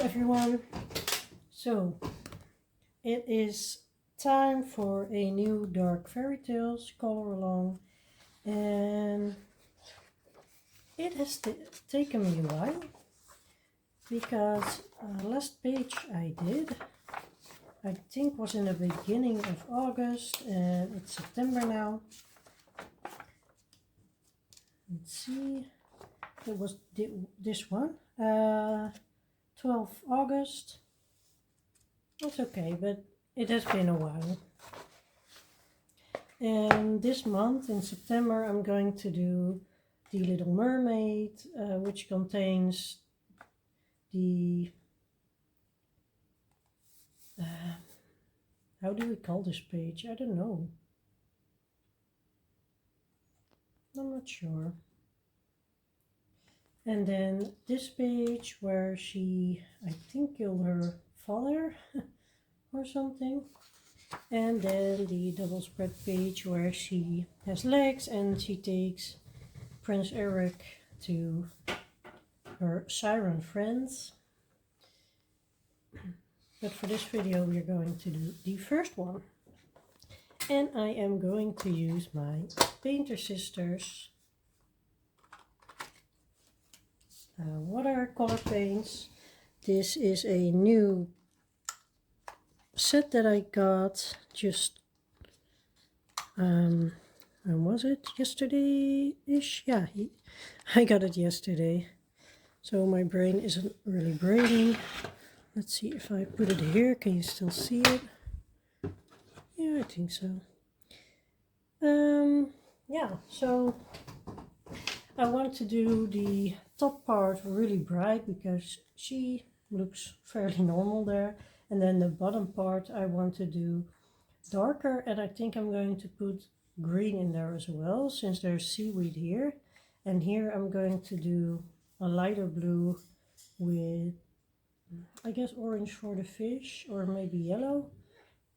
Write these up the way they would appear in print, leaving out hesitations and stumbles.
everyone. So it is time for a new Dark Fairytales color along, and it has taken me a while because last page I did, I think, was in the beginning of August, and it's September now. Let's see, it was this one, 12th August. That's okay, but it has been a while. And this month in September I'm going to do the Little Mermaid, which contains the how do we call this page? I don't know. I'm not sure. And then this page where she, I think, killed her father or something. And then the double spread page where she has legs and she takes Prince Eric to her siren friends. But for this video we are going to do the first one. And I am going to use my Painter Sisters watercolor paints. This is a new set that I got just when was it? Yesterday-ish? Yeah, I got it yesterday. So my brain isn't really braining. Let's see if I put it here. Can you still see it? Yeah, I think so. Yeah, so I want to do the top part really bright because she looks fairly normal there. And then the bottom part I want to do darker, and I think I'm going to put green in there as well since there's seaweed here. And here I'm going to do a lighter blue with, I guess, orange for the fish or maybe yellow,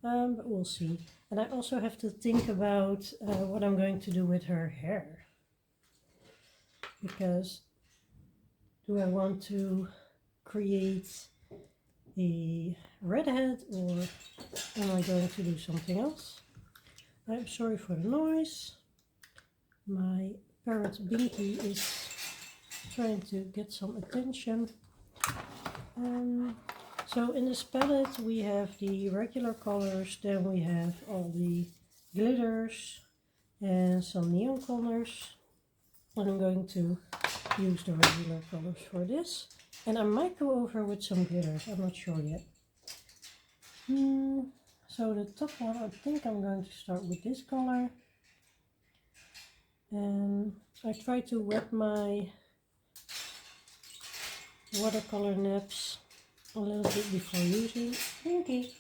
but we'll see. And I also have to think about what I'm going to do with her hair, because do I want to create a redhead or am I going to do something else? I'm sorry for the noise. My parrot Binky is trying to get some attention. So in this palette we have the regular colors, then we have all the glitters and some neon colors. And I'm going to use the regular colors for this. And I might go over with some glitters, I'm not sure yet. So the top one, I think I'm going to start with this color. And I try to wet my watercolor nibs a little bit before using. Pinky,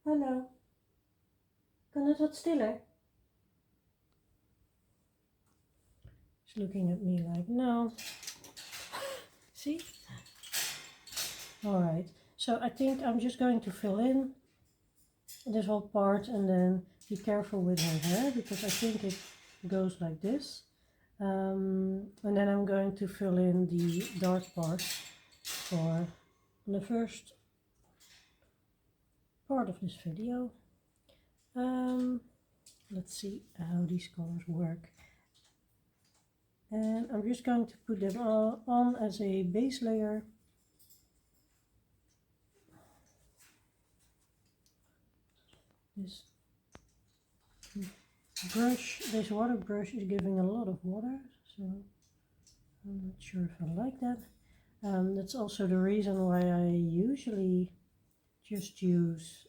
hallo. Kan het wat stiller? She's looking at me like, no. See? Alright, so I think I'm just going to fill in this whole part and then be careful with her hair because I think it goes like this. And then I'm going to fill in the dark part for the first part of this video. Let's see how these colors work. And I'm just going to put them all on as a base layer. This brush, this water brush is giving a lot of water, so I'm not sure if I like that. That's also the reason why I usually just use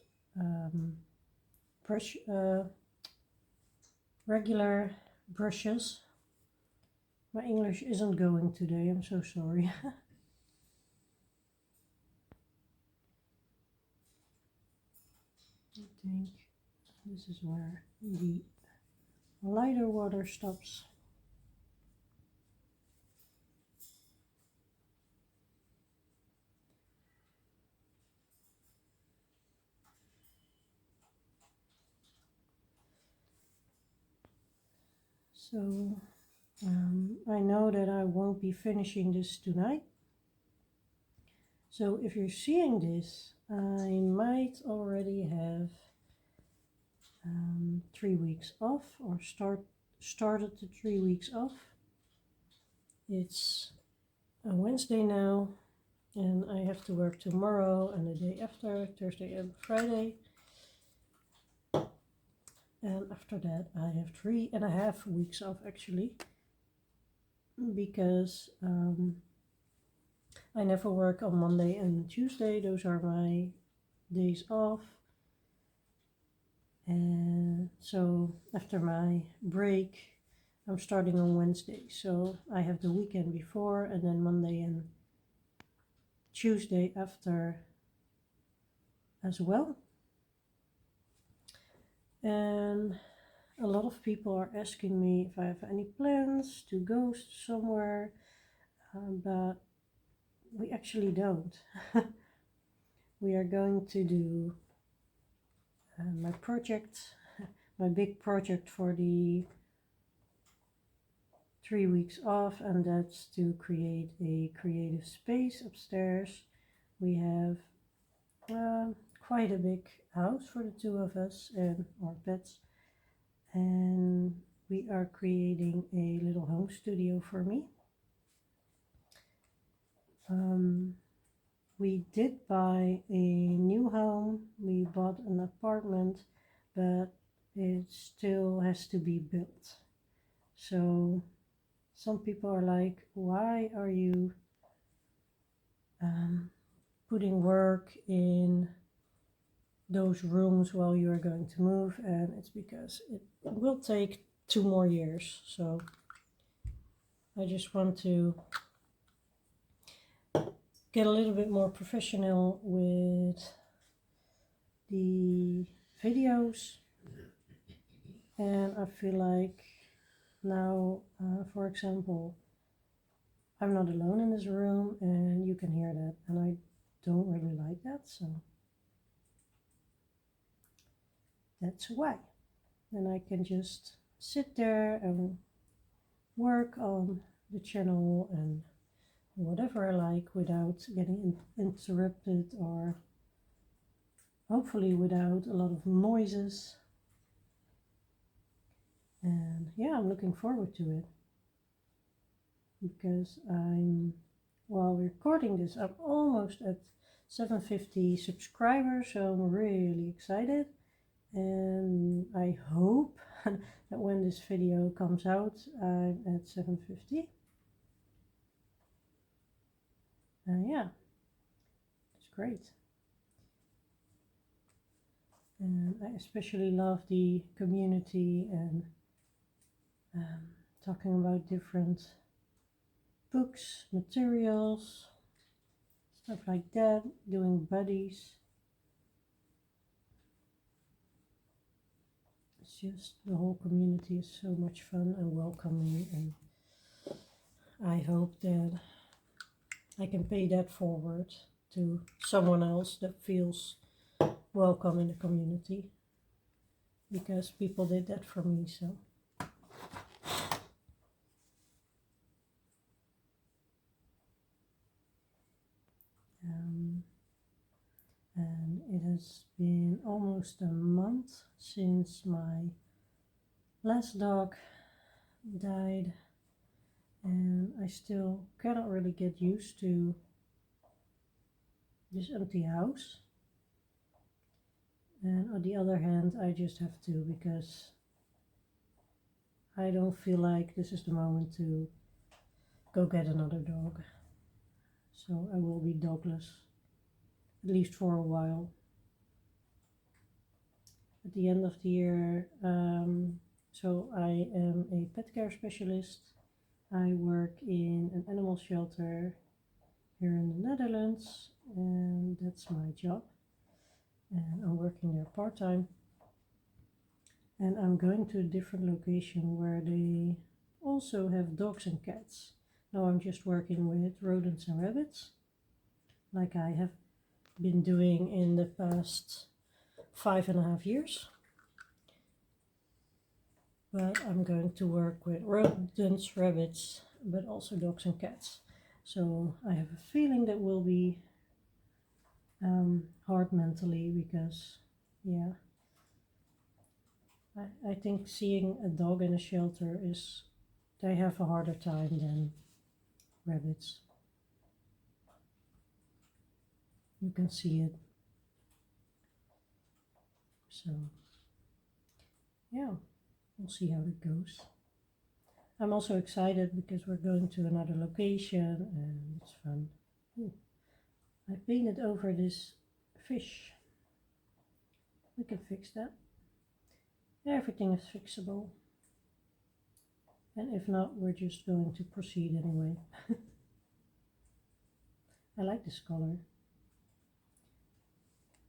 regular brushes. My English isn't going today, I'm so sorry. I think this is where the lighter water stops. So I know that I won't be finishing this tonight. So if you're seeing this, I might already have 3 weeks off, or started the 3 weeks off. It's a Wednesday now, and I have to work tomorrow and the day after, Thursday and Friday. And after that I have 3.5 weeks off actually, because I never work on Monday and Tuesday. Those are my days off. And so after my break, I'm starting on Wednesday. So I have the weekend before, and then Monday and Tuesday after as well. And a lot of people are asking me if I have any plans to go somewhere, but we actually don't. We are going to do my project, my big project for the 3 weeks off, and that's to create a creative space upstairs. We have quite a big house for the two of us and our pets, and we are creating a little home studio for me. We did buy a new home. We bought an apartment, but it still has to be built. So some people are like, why are you putting work in those rooms while you are going to move? And it's because it will take 2 more years. So I just want to get a little bit more professional with the videos, and I feel like now, for example, I'm not alone in this room and you can hear that, and I don't really like that, so that's why. Then I can just sit there and work on the channel and whatever I like without getting interrupted, or hopefully without a lot of noises. And yeah, I'm looking forward to it, because while recording this, I'm almost at 750 subscribers, so I'm really excited. And I hope that when this video comes out, I'm at 750. Yeah, it's great. And I especially love the community and talking about different books, materials, stuff like that, doing buddies. It's just, the whole community is so much fun and welcoming, and I hope that I can pay that forward to someone else that feels welcome in the community, because people did that for me. So and it has been almost a month since my last dog died, and I still cannot really get used to this empty house. And on the other hand, I just have to, because I don't feel like this is the moment to go get another dog. So I will be dogless, at least for a while. At the end of the year, so I am a pet care specialist. I work in an animal shelter here in the Netherlands, and that's my job. And I'm working there part-time. And I'm going to a different location where they also have dogs and cats. Now I'm just working with rodents and rabbits, like I have been doing in the past 5.5 years. But I'm going to work with rodents, rabbits, but also dogs and cats. So I have a feeling that will be hard mentally because, yeah, I think seeing a dog in a shelter is, they have a harder time than rabbits. You can see it. So, yeah, we'll see how it goes. I'm also excited because we're going to another location and it's fun. Ooh, I painted over this fish. We can fix that. Everything is fixable. And if not, we're just going to proceed anyway. I like this color.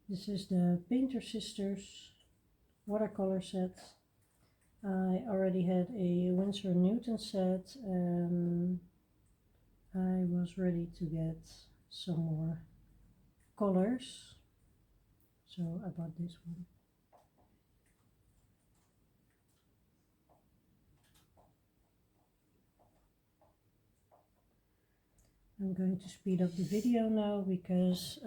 This is the Painter Sisters watercolor set. I already had a Winsor Newton set and I was ready to get some more colors. So I bought this one. I'm going to speed up the video now because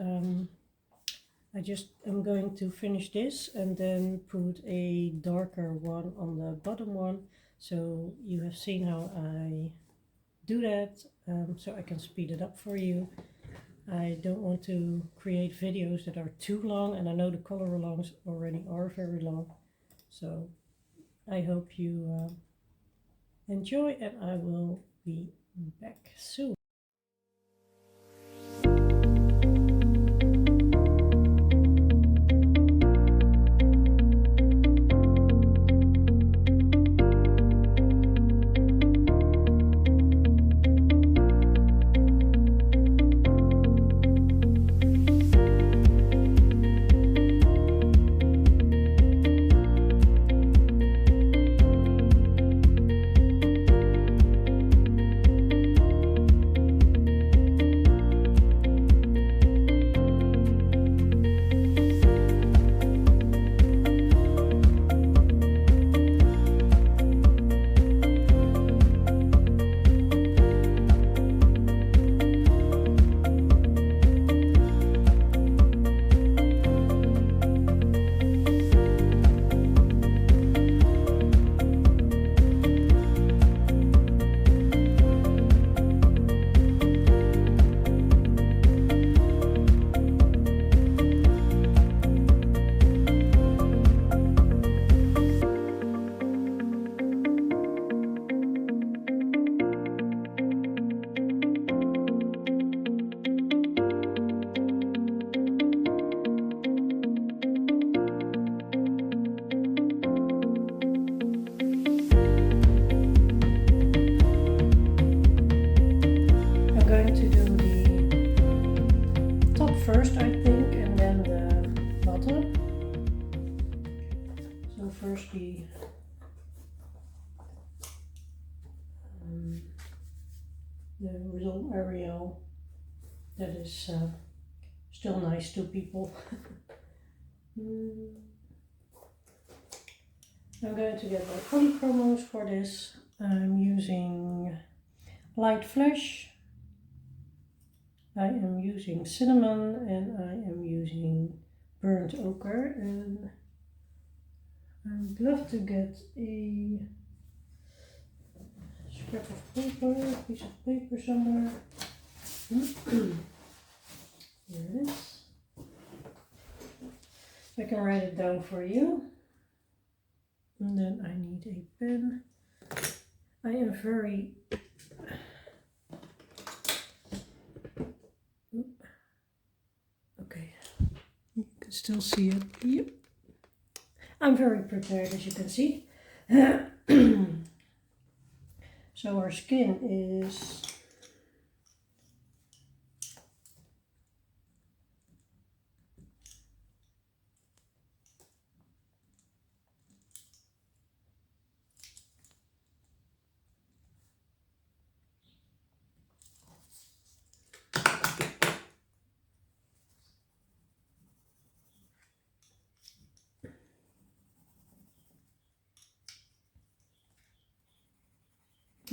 I just am going to finish this and then put a darker one on the bottom one. So you have seen how I do that, so I can speed it up for you. I don't want to create videos that are too long, and I know the color alongs already are very long. So I hope you enjoy, and I will be back soon. Going to do the top first, I think, and then the bottom. So first the little Ariel that is still nice to people. I'm going to get my polychromos for this. I'm using Light Flash. I am using cinnamon and I am using burnt ochre, and I'd love to get a scrap of paper, a piece of paper somewhere. Here it is. I can write it down for you. And then I need a pen. I am very okay, you can still see it. Yep. I'm very prepared, as you can see. So our skin is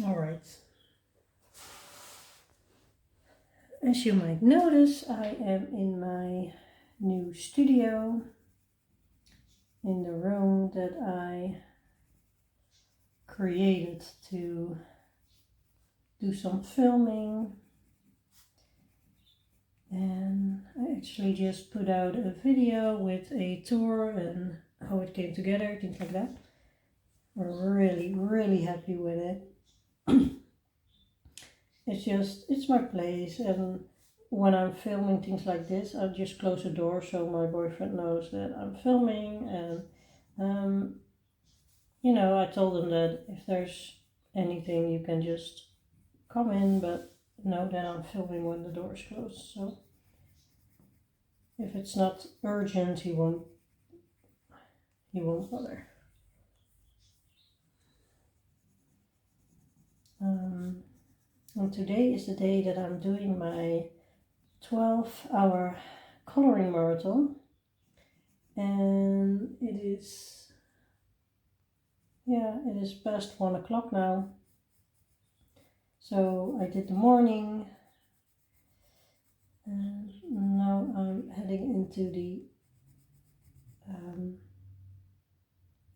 all right. as you might notice, I am in my new studio, in the room that I created to do some filming. And I actually just put out a video with a tour and how it came together, things like that. We're really happy with it. It's my place, and when I'm filming things like this, I just close the door so my boyfriend knows that I'm filming. And you know, I told him that if there's anything, you can just come in, but know that I'm filming when the door is closed. So if it's not urgent, he won't bother. And today is the day that I'm doing my 12-hour coloring marathon, and it is past 1 o'clock now. So I did the morning, and now I'm heading into the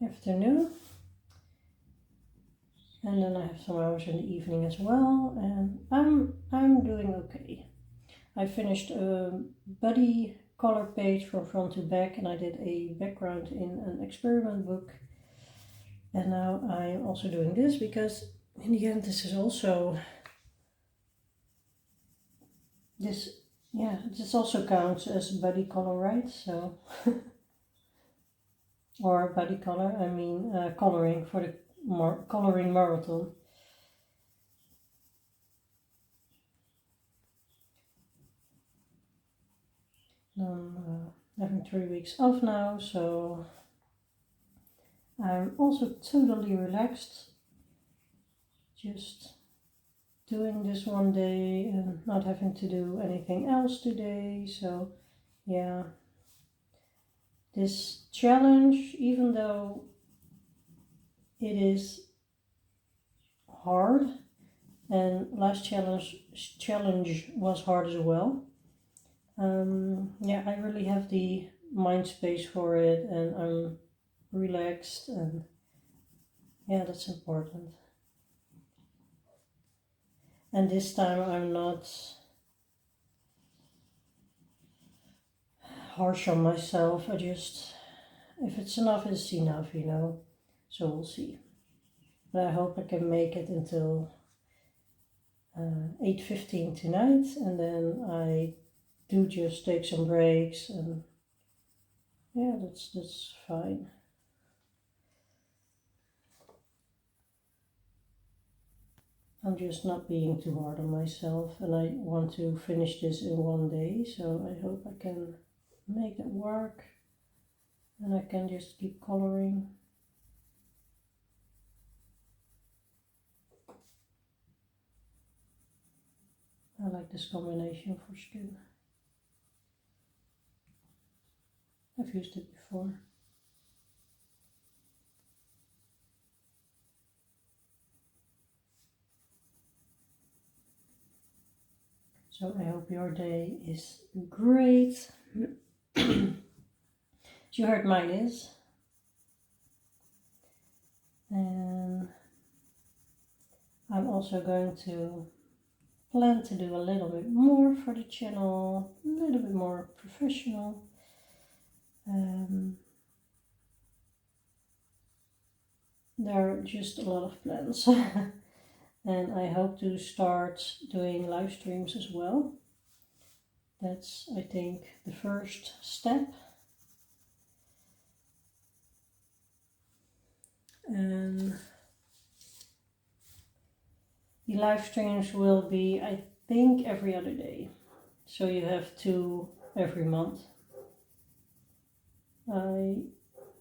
afternoon, and then I have some hours in the evening as well, and I'm doing okay. I finished a buddy color page from front to back, and I did a background in an experiment book, and now I'm also doing this because in the end this also counts as buddy color, right? So or buddy color, I mean coloring for the coloring marathon. I'm having 3 weeks off now, so I'm also totally relaxed, just doing this one day and not having to do anything else today. So yeah, this challenge, even though it is hard, and last challenge was hard as well, I really have the mind space for it, and I'm relaxed, and yeah, that's important. And this time I'm not harsh on myself. I just, if it's enough, it's enough, you know. So we'll see. But I hope I can make it until 8:15 tonight, and then I do just take some breaks, and yeah, that's fine. I'm just not being too hard on myself, and I want to finish this in one day, so I hope I can make it work, and I can just keep coloring. I like this combination for skin. I've used it before. So I hope your day is great. You heard mine is. And I'm also going to plan to do a little bit more for the channel, a little bit more professional. There are just a lot of plans. And I hope to start doing live streams as well. That's, I think, the first step. And the live streams will be, I think, every other day. So you have 2 every month. I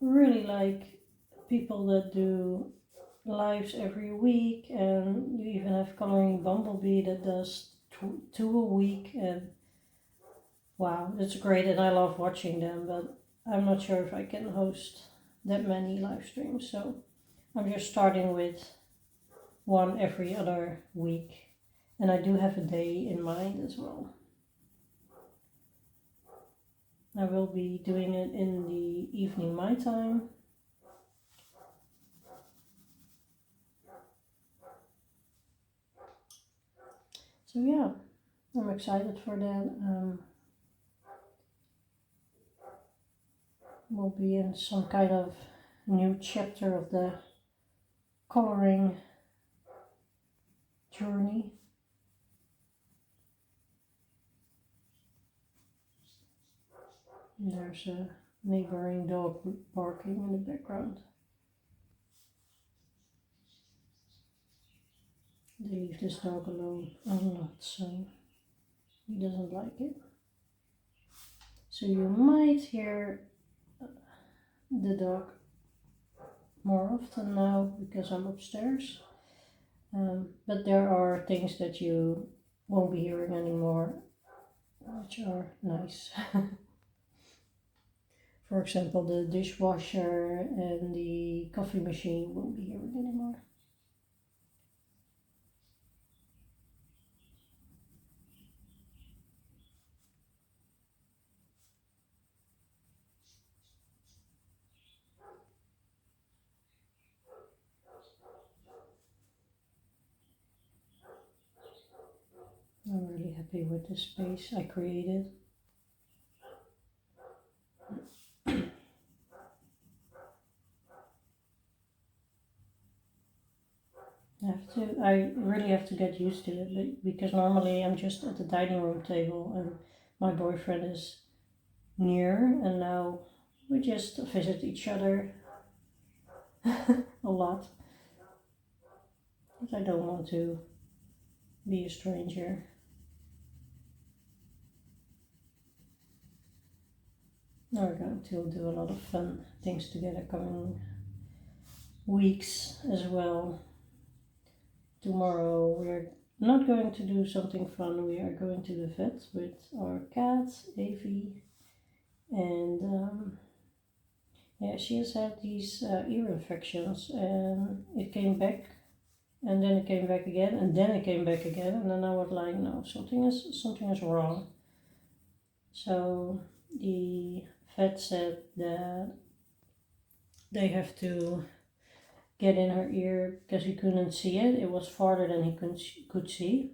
really like people that do lives every week, and you even have Coloring Bumblebee that does 2 a week, and wow, that's great, and I love watching them, but I'm not sure if I can host that many live streams, so I'm just starting with 1 every other week, And I do have a day in mind as well. I will be doing it in the evening my time. So yeah, I'm excited for that. We'll be in some kind of new chapter of the coloring journey. And there's a neighboring dog barking in the background. They leave this dog alone a lot, so he doesn't like it. So you might hear the dog more often now because I'm upstairs. But there are things that you won't be hearing anymore, which are nice. For example, the dishwasher and the coffee machine you won't be hearing anymore. I'm really happy with the space I created. I really have to get used to it because normally I'm just at the dining room table and my boyfriend is near, and now we just visit each other a lot. But I don't want to be a stranger. We're going to do a lot of fun things together coming weeks as well. Tomorrow we're not going to do something fun. We are going to the vet with our cat, Evie. And yeah, she has had these ear infections, and it came back, and then it came back again, and then it came back again, and then I was like, no, something is wrong. So the vet said that they have to get in her ear because he couldn't see it. It was farther than he could see.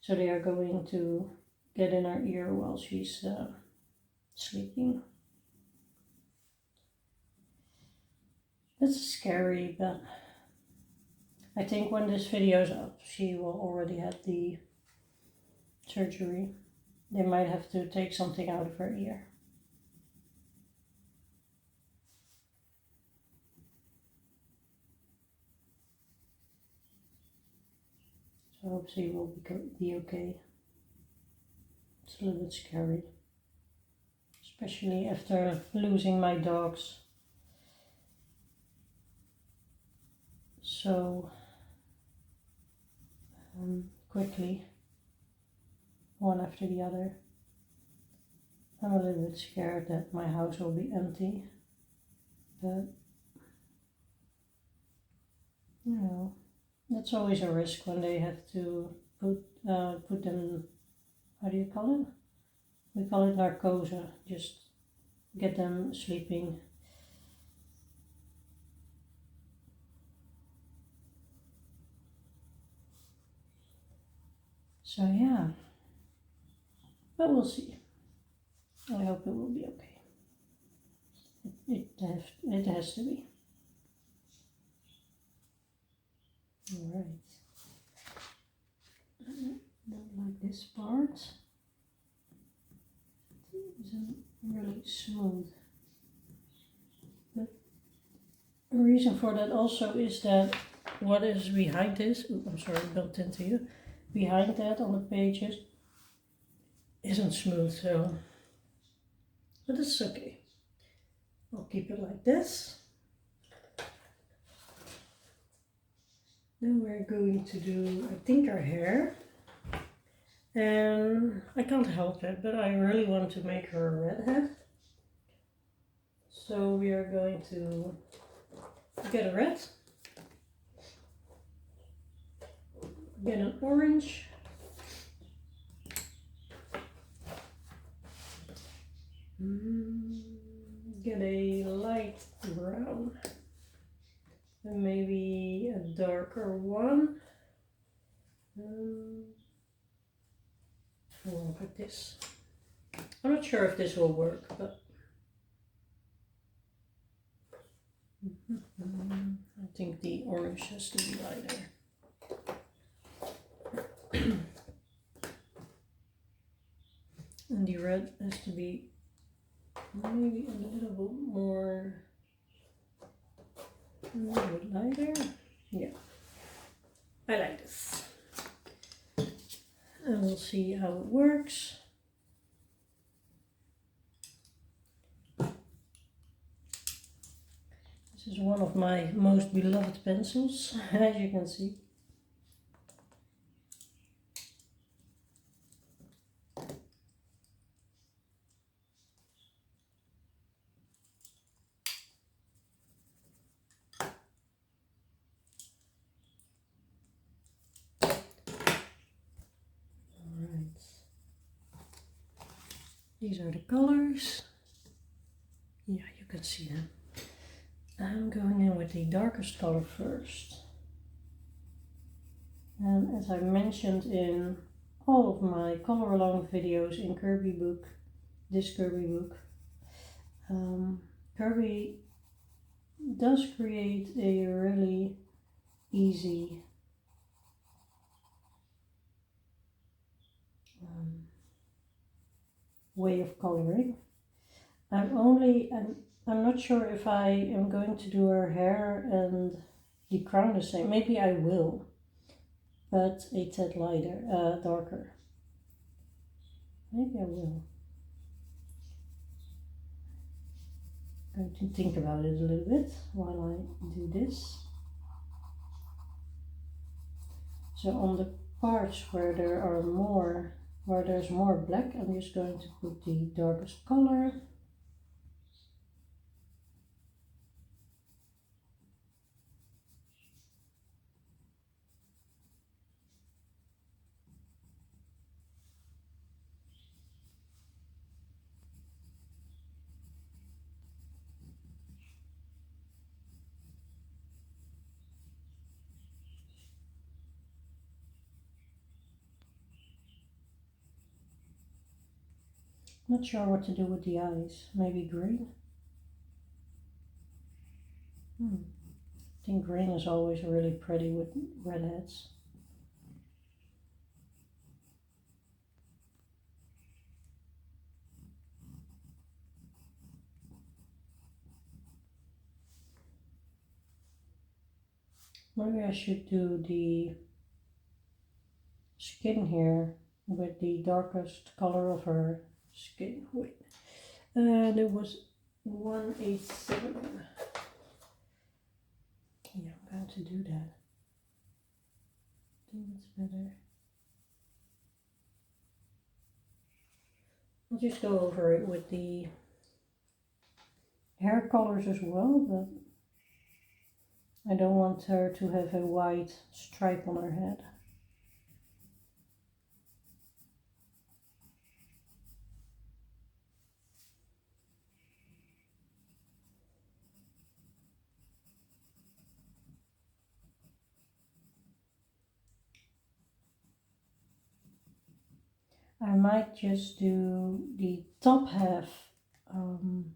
So they are going to get in her ear while she's sleeping. It's scary, but I think when this video is up, she will already have the surgery. They might have to take something out of her ear. So I hope she will be okay. It's a little bit scary, especially after losing my dogs so quickly, one after the other. I'm a little bit scared that my house will be empty, but you know, that's always a risk when they have to put them, how do you call it? We call it narcosa, just get them sleeping. So yeah, but we'll see. I hope it will be okay. It has to be. Alright. I don't like this part. It isn't really smooth. But the reason for that also is that what is behind this, I'm sorry, I bumped into you. Behind that on the pages isn't smooth, so, but it's okay. I'll keep it like this. Then we're going to do, I think, our hair. And I can't help it, but I really want to make her a redhead. So we are going to get a red. Get an orange. Get a light brown. And maybe a darker one. I'll look at this. I'm not sure if this will work, but I think the orange has to be lighter. And the red has to be maybe a little bit more, a little bit lighter. Yeah, I like this. And we'll see how it works. This is one of my most beloved pencils, as you can see. These are the colors. Yeah, you can see them. I'm going in with the darkest color first. And as I mentioned in all of my color along videos in Kerby book, this Kerby book, Kerby does create a really easy way of coloring. I'm not sure if I am going to do her hair and the crown the same. Maybe I will, but a tad lighter, darker. Maybe I will. I'm going to think about it a little bit while I do this. So on the parts where there's more black, I'm just going to put the darkest color. Not sure what to do with the eyes. Maybe green? I think green is always really pretty with redheads. Maybe I should do the skin here with the darkest color of her skin. Wait, and it was 187. Yeah, I'm going to do that. I think it's better. I'll just go over it with the hair colors as well, but I don't want her to have a white stripe on her head. I might just do the top half in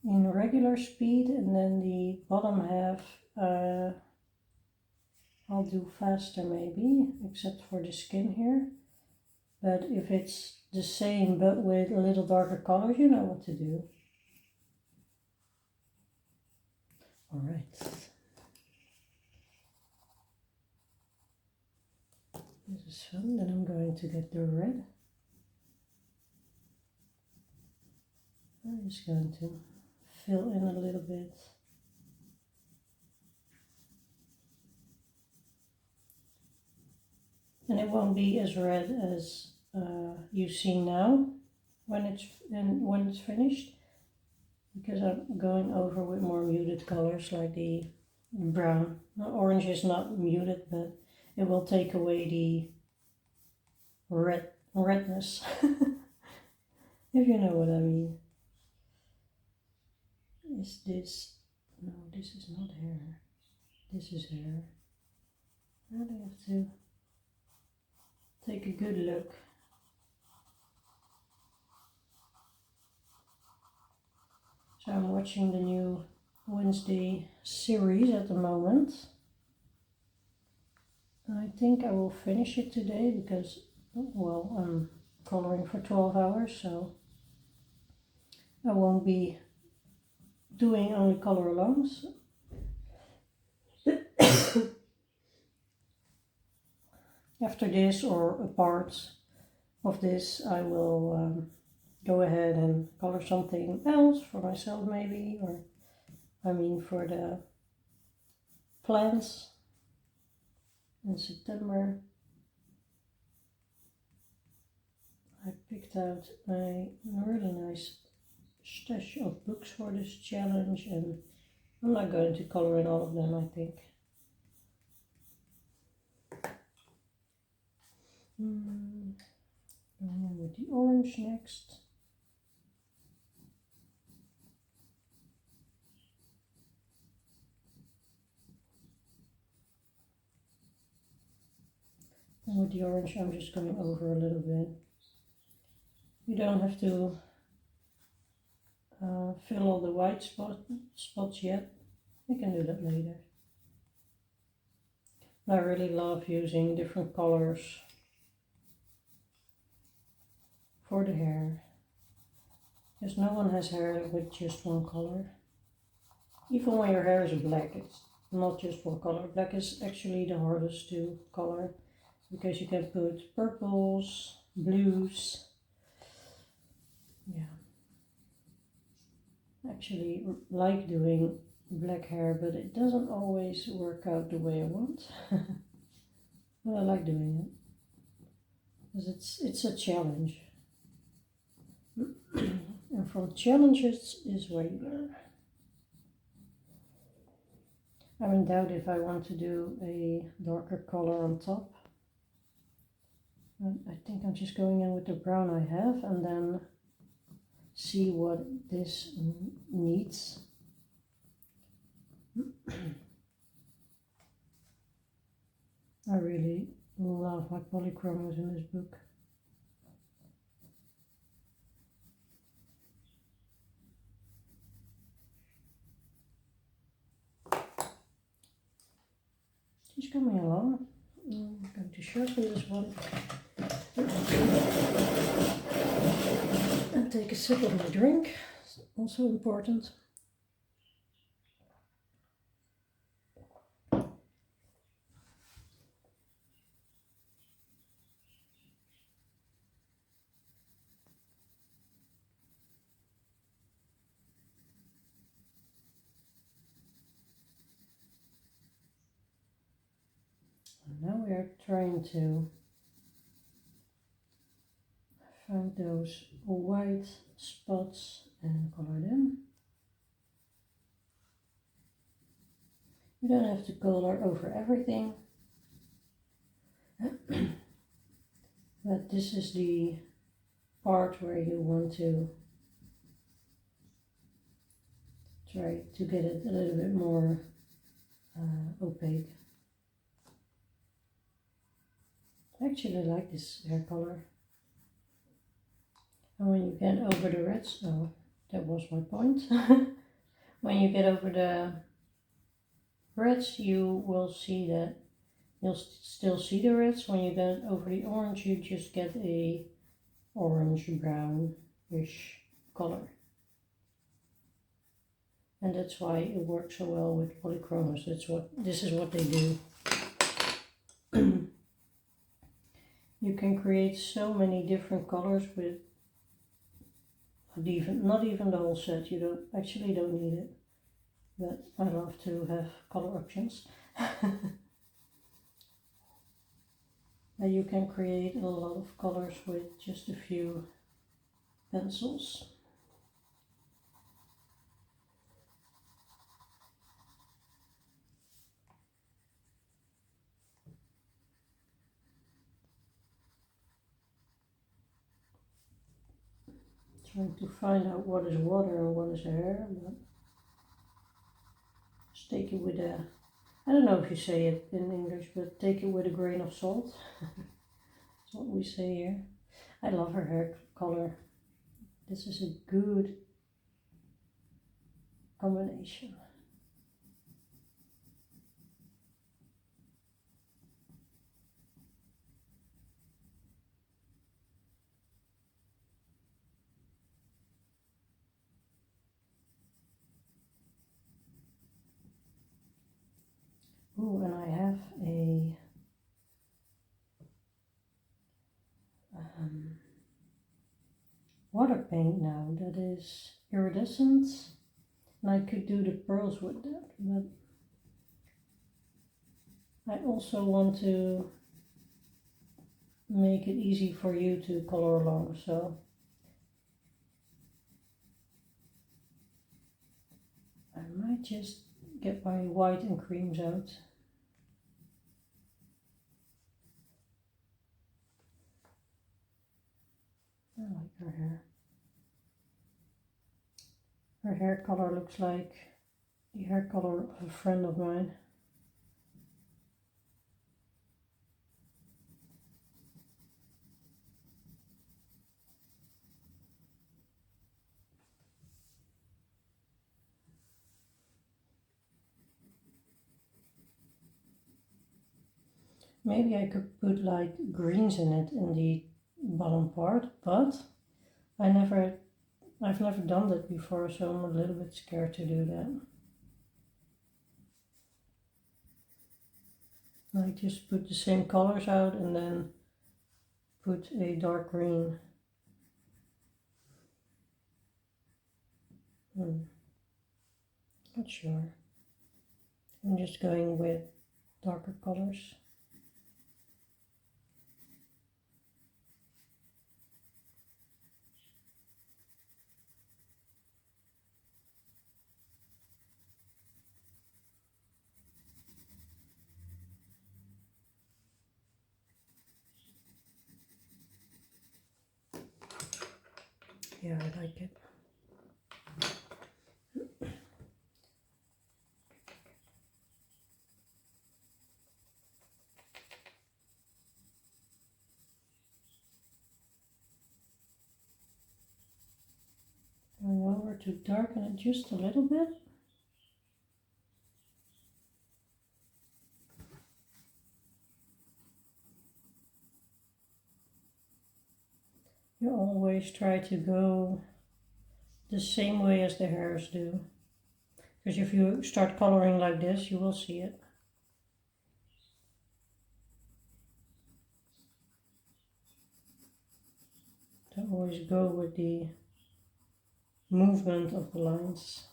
regular speed, and then the bottom half I'll do faster maybe, except for the skin here. But if it's the same but with a little darker colors, you know what to do. Alright. This is fun. Then I'm going to get the red. I'm just going to fill in a little bit. And it won't be as red as you see now when it's finished, because I'm going over with more muted colors like the brown. The orange is not muted, but it will take away the redness. If you know what I mean. Is this, no, this is not hair. This is hair. Now I have to take a good look. So I'm watching the new Wednesday series at the moment. I think I will finish it today because, well, I'm coloring for 12 hours, so I won't be doing only color alongs. After this, or a part of this, I will go ahead and color something else for myself maybe, or I mean for the plants in September. I picked out a really nice stash of books for this challenge, and I'm not going to color in all of them, I think. Going with the orange next. And with the orange, I'm just going over a little bit. You don't have to fill all the white spots yet. You can do that later. I really love using different colors for the hair, because no one has hair with just one color. Even when your hair is black, it's not just one color. Black is actually the hardest to color, because you can put purples, blues. Yeah. I actually like doing black hair, but it doesn't always work out the way I want. But I like doing it because it's a challenge. And from challenges is where you learn. I'm in doubt if I want to do a darker color on top. I think I'm just going in with the brown I have and then see what this needs. I really love my polychromos in this book. She's coming along. I'm going to sharpen this one and take a sip of my drink. It's also important. Now we are trying to find those white spots and color them. You don't have to color over everything, but this is the part where you want to try to get it a little bit more opaque. I actually like this hair color. And when you get over the reds, oh, that was my point. When you get over the reds, you will see that you'll still see the reds. When you get over the orange, you just get a orange brownish color. And that's why it works so well with polychromos. This is what they do. You can create so many different colors with not even the whole set. You don't need it, but I love to have color options. And you can create a lot of colors with just a few pencils. Trying to find out what is water and what is hair, but just take it with a, I don't know if you say it in English, but take it with a grain of salt. That's what we say here. I love her hair color. This is a good combination. Oh, and I have a water paint now that is iridescent, and I could do the pearls with that, but I also want to make it easy for you to color along, so I might just get my white and creams out. I like her hair. Her hair color looks like the hair color of a friend of mine. Maybe I could put like greens in it in the bottom part, but I've never done that before, so I'm a little bit scared to do that. I just put the same colors out and then put a dark green. Not sure. I'm just going with darker colors. Yeah, I like it. Going over to darken it just a little bit. You always try to go the same way as the hairs do. Because if you start coloring like this, you will see it. To always go with the movement of the lines.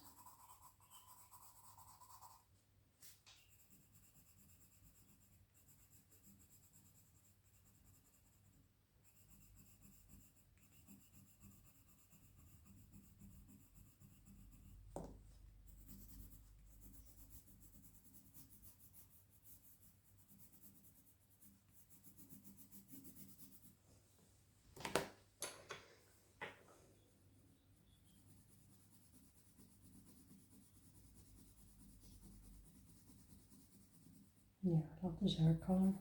Yeah, I love this hair color.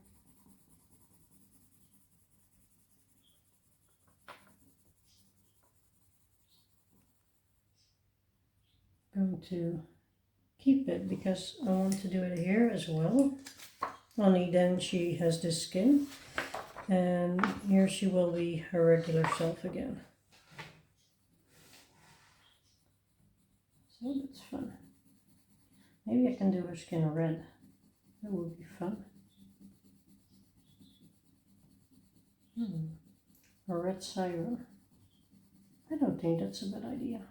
Going to keep it because I want to do it here as well. Only then she has this skin, and here she will be her regular self again. So that's fun. Maybe I can do her skin red. That would be fun. A red siren. I don't think that's a bad idea.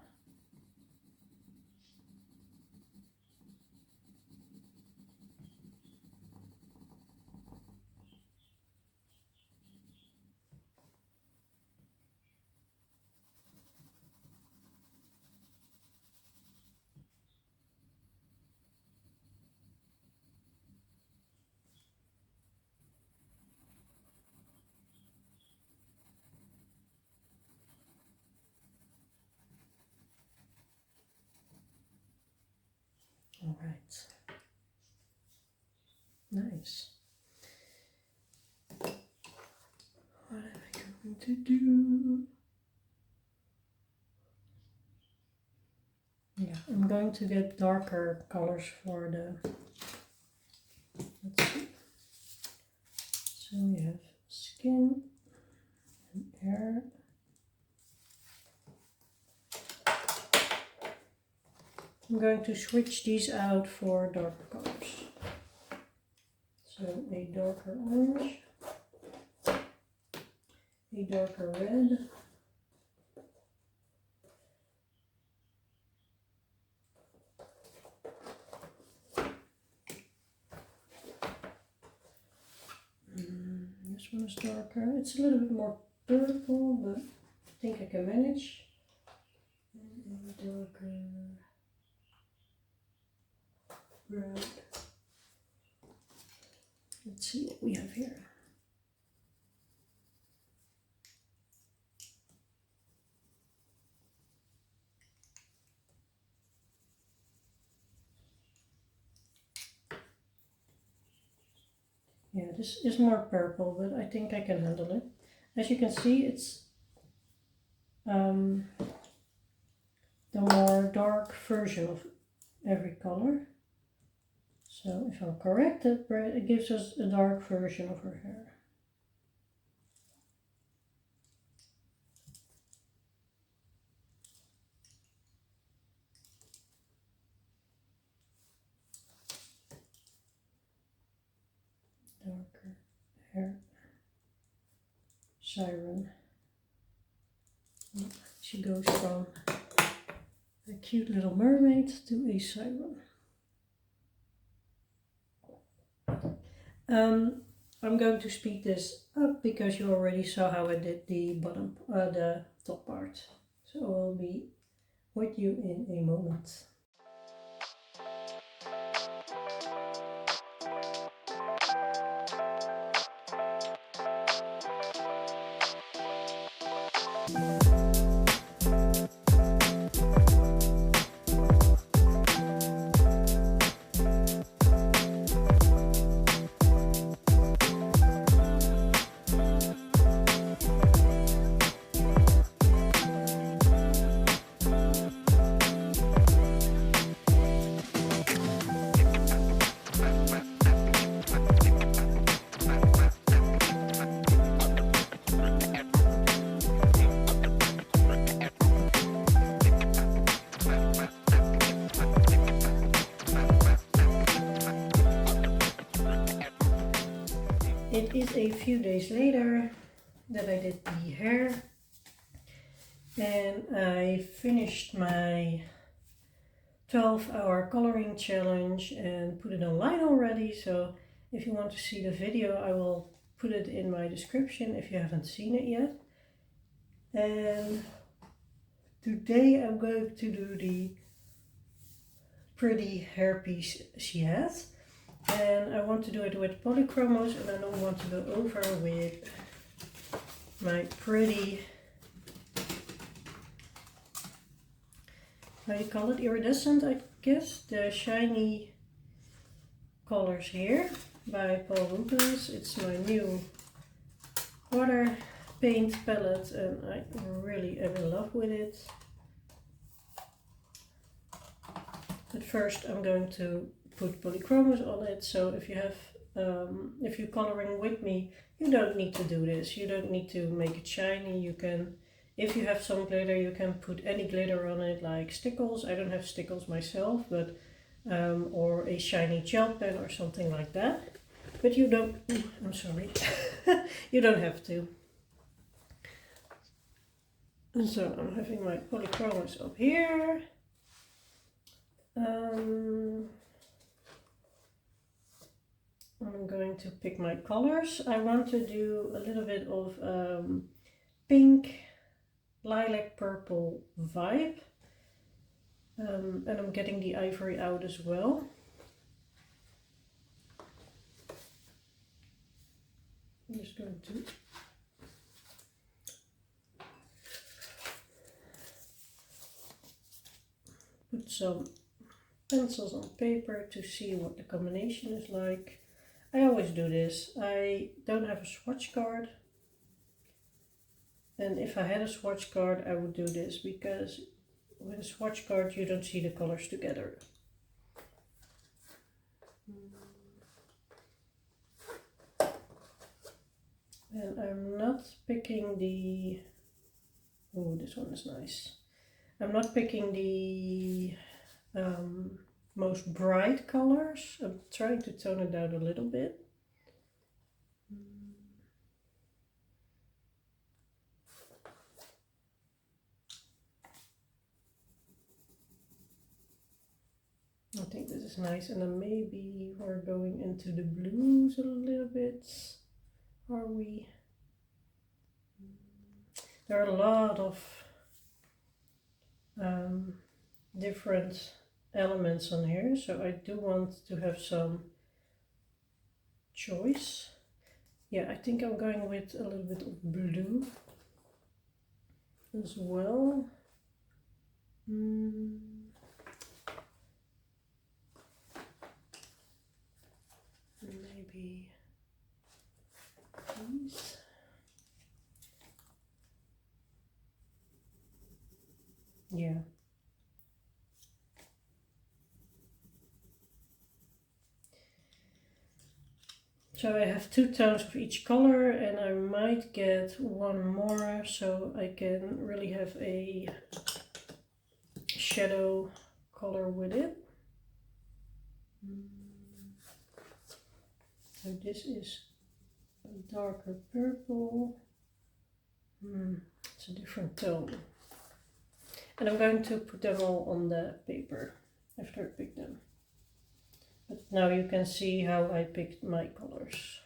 Alright. Nice. What am I going to do? Yeah, I'm going to get darker colors for the, let's see. So we have skin and hair. I'm going to switch these out for darker colors. So a darker orange, a darker red, this one is darker. It's a little bit more purple, but I think I can manage. And a darker red. Let's see what we have here. Yeah, this is more purple, but I think I can handle it. As you can see, it's the more dark version of every color. So if I'm correct, it gives us a dark version of her hair. Darker hair. Siren. She goes from a cute little mermaid to a siren. I'm going to speed this up because you already saw how I did the the top part. So I'll be with you in a moment. It is a few days later that I did the hair, and I finished my 12-hour coloring challenge and put it online already. So if you want to see the video, I will put it in my description if you haven't seen it yet. And today I'm going to do the pretty hairpiece she has. And I want to do it with polychromos, and I don't want to go over with my pretty, how do you call it, iridescent, I guess, the shiny colors here by Paul Rubens. It's my new water paint palette, and I really am in love with it. But first I'm going to put polychromos on it. So if you have, if you're coloring with me, you don't need to do this. You don't need to make it shiny. You can, if you have some glitter, you can put any glitter on it, like stickles. I don't have stickles myself, but or a shiny gel pen or something like that. But you don't. I'm sorry. You don't have to. And so I'm having my polychromos up here. I'm going to pick my colors. I want to do a little bit of pink, lilac, purple vibe. And I'm getting the ivory out as well. I'm just going to put some pencils on paper to see what the combination is like. I always do this. I don't have a swatch card. And if I had a swatch card, I would do this, because with a swatch card you don't see the colors together. And I'm not picking the... Oh, this one is nice. I'm not picking the most bright colors. I'm trying to tone it down a little bit. I think this is nice, and then maybe we're going into the blues a little bit. Are we? There are a lot of different elements on here, so I do want to have some choice. Yeah, I think I'm going with a little bit of blue as well. Maybe these. Yeah. So I have 2 tones of each color, and I might get one more so I can really have a shadow color with it. So this is a darker purple. It's a different tone. And I'm going to put them all on the paper after I pick them. But now you can see how I picked my colors.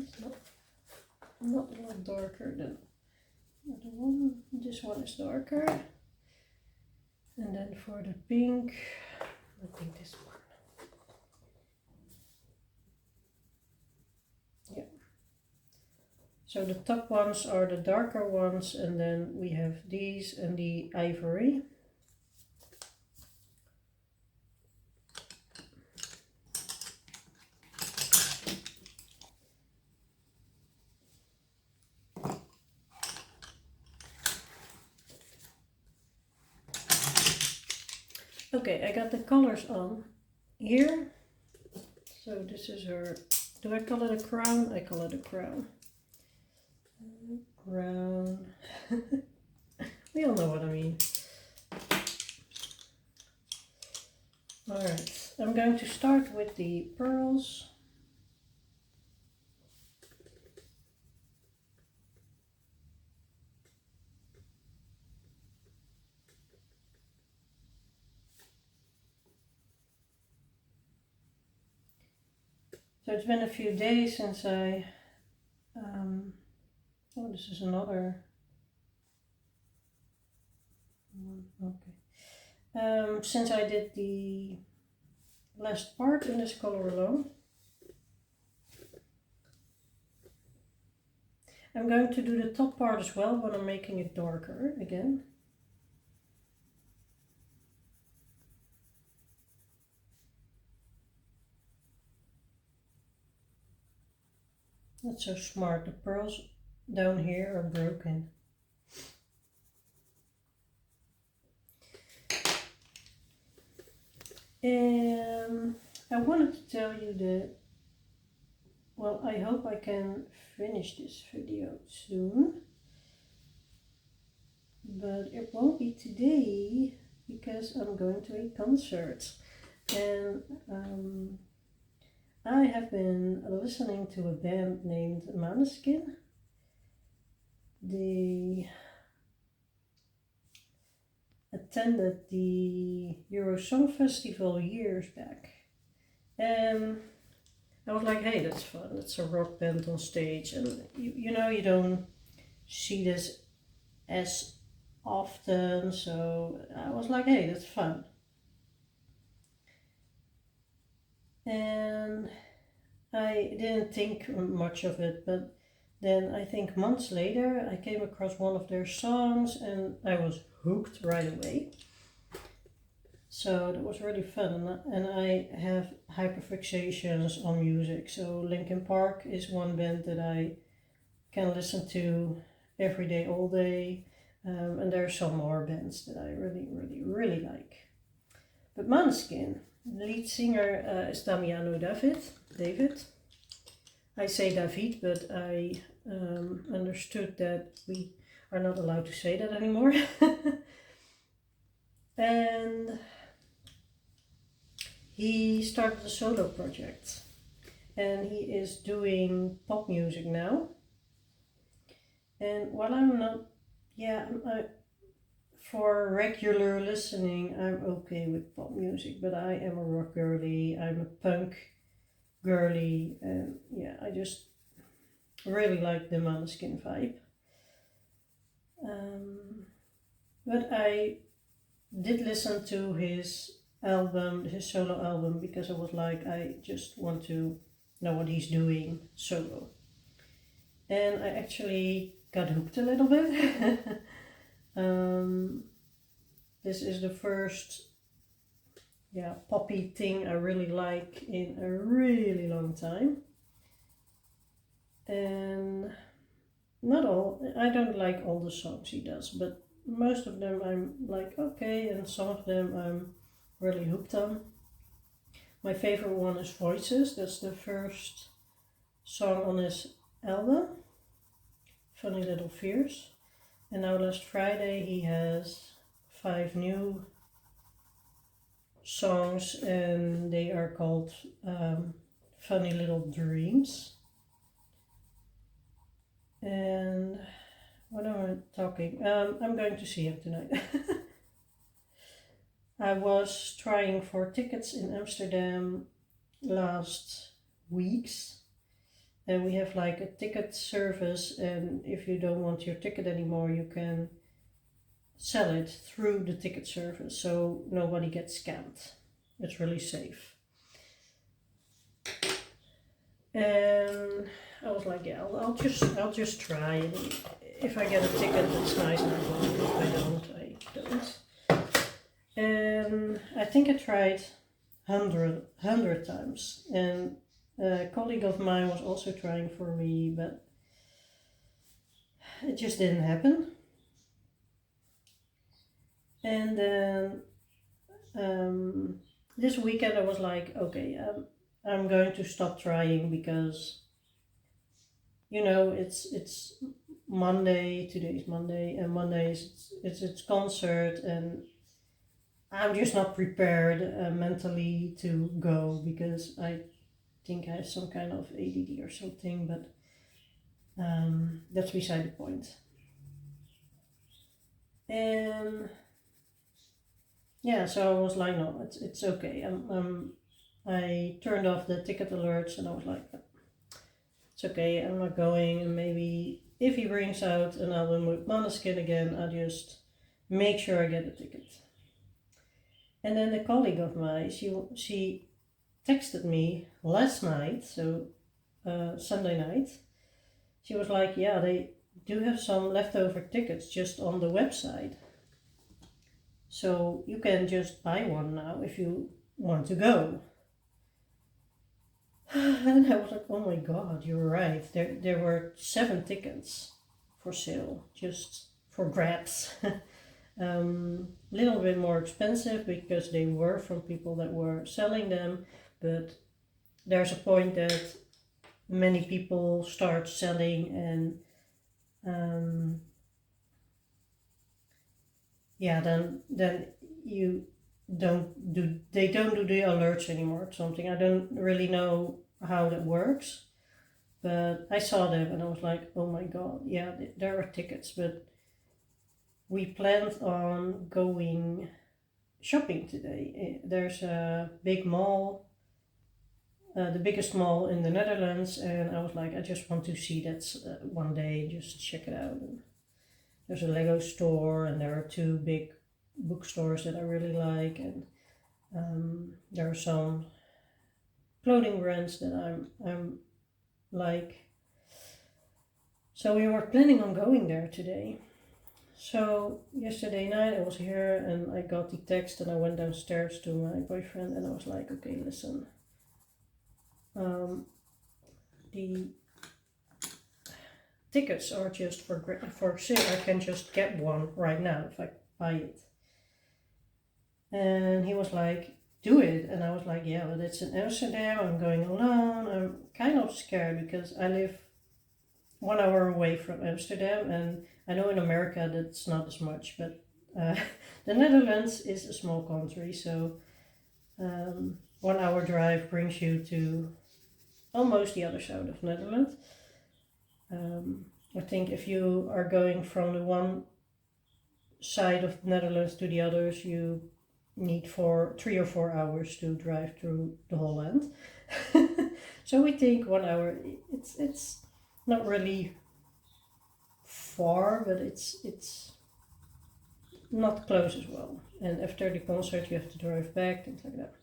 It's not a lot darker than the other one. This one is darker. And then for the pink, I think this one. Yeah. So the top ones are the darker ones, and then we have these and the ivory. Okay, I got the colors on here. So this is her, do I call it a crown? I call it a crown. Crown. We all know what I mean. Alright, I'm going to start with the pearls. So it's been a few days since I, oh, this is another one, okay. Since I did the last part in this color alone, I'm going to do the top part as well, but I'm making it darker again. Not so smart, the pearls down here are broken. And I wanted to tell you that, well, I hope I can finish this video soon, but it won't be today because I'm going to a concert. And I have been listening to a band named Måneskin. They attended the Eurosong Festival years back, and I was like, hey, that's fun, it's a rock band on stage, and you know, you don't see this as often, so I was like, hey, that's fun. And I didn't think much of it, but Then I think months later I came across one of their songs and I was hooked right away. So that was really fun, and I have hyperfixations on music. So Linkin Park is one band that I can listen to every day, all day, and there are some more bands that I really, really, really like. But Måneskin, the lead singer is Damiano David. I say David, but I understood that we are not allowed to say that anymore. And he started a solo project and he is doing pop music now. And while I'm not, for regular listening, I'm okay with pop music, but I am a rock girly, I'm a punk girly, and yeah, I just really like the Måneskin vibe. But I did listen to his solo album, because I was like, I just want to know what he's doing solo. And I actually got hooked a little bit. This is the first poppy thing I really like in a really long time. And I don't like all the songs he does, but most of them I'm like, okay, and some of them I'm really hooked on. My favorite one is Voices. That's the first song on his album, Funny Little Fears. And now last Friday he has 5 new songs, and they are called Funny Little Dreams. And what am I talking? I'm going to see him tonight. I was trying for tickets in Amsterdam last weeks, and we have like a ticket service, and if you don't want your ticket anymore, you can sell it through the ticket service, so nobody gets scammed. It's really safe. And I was like, yeah, I'll just try, and if I get a ticket that's nice, and if I don't, I don't. And I think I tried 100 times, and a colleague of mine was also trying for me, but it just didn't happen. And then this weekend I was like, okay, I'm going to stop trying, because it's Monday. Today's Monday, and Monday it's its concert, and I'm just not prepared mentally to go, because I think I have some kind of ADD or something, but that's beside the point. And yeah, so I was like, no, it's okay. I turned off the ticket alerts, and I was like, it's okay, I'm not going, and maybe if he brings out an album with Måneskin again, I'll just make sure I get a ticket. And then a colleague of mine, she texted me last night, so Sunday night. She was like, yeah, they do have some leftover tickets just on the website, so you can just buy one now if you want to go. And I was like, oh my god, you're right. There were 7 tickets for sale, just for grabs. Little bit more expensive because they were from people that were selling them, but there's a point that many people start selling, and then they don't do the alerts anymore or something. I don't really know how that works, but I saw them and I was like, oh my god, yeah, there are tickets, but we planned on going shopping today. There's a big mall, the biggest mall in the Netherlands, and I was like, I just want to see that one day, just check it out. And there's a Lego store, and there are 2 big bookstores that I really like, and there are some clothing brands that I'm like. So we were planning on going there today. So yesterday night I was here and I got the text and I went downstairs to my boyfriend and I was like, okay, listen, the tickets are just for sale. I can just get one right now if I buy it. And he was like, do it. And I was like, yeah, but it's in Amsterdam. I'm going alone. I'm kind of scared because I live 1 hour away from Amsterdam, and I know in America that's not as much, but the Netherlands is a small country, so 1 hour drive brings you to almost the other side of Netherlands. I think if you are going from the one side of the Netherlands to the others, you need 3 or 4 hours to drive through the whole land. So we think 1 hour. It's not really far, but it's not close as well. And after the concert, you have to drive back, things like that.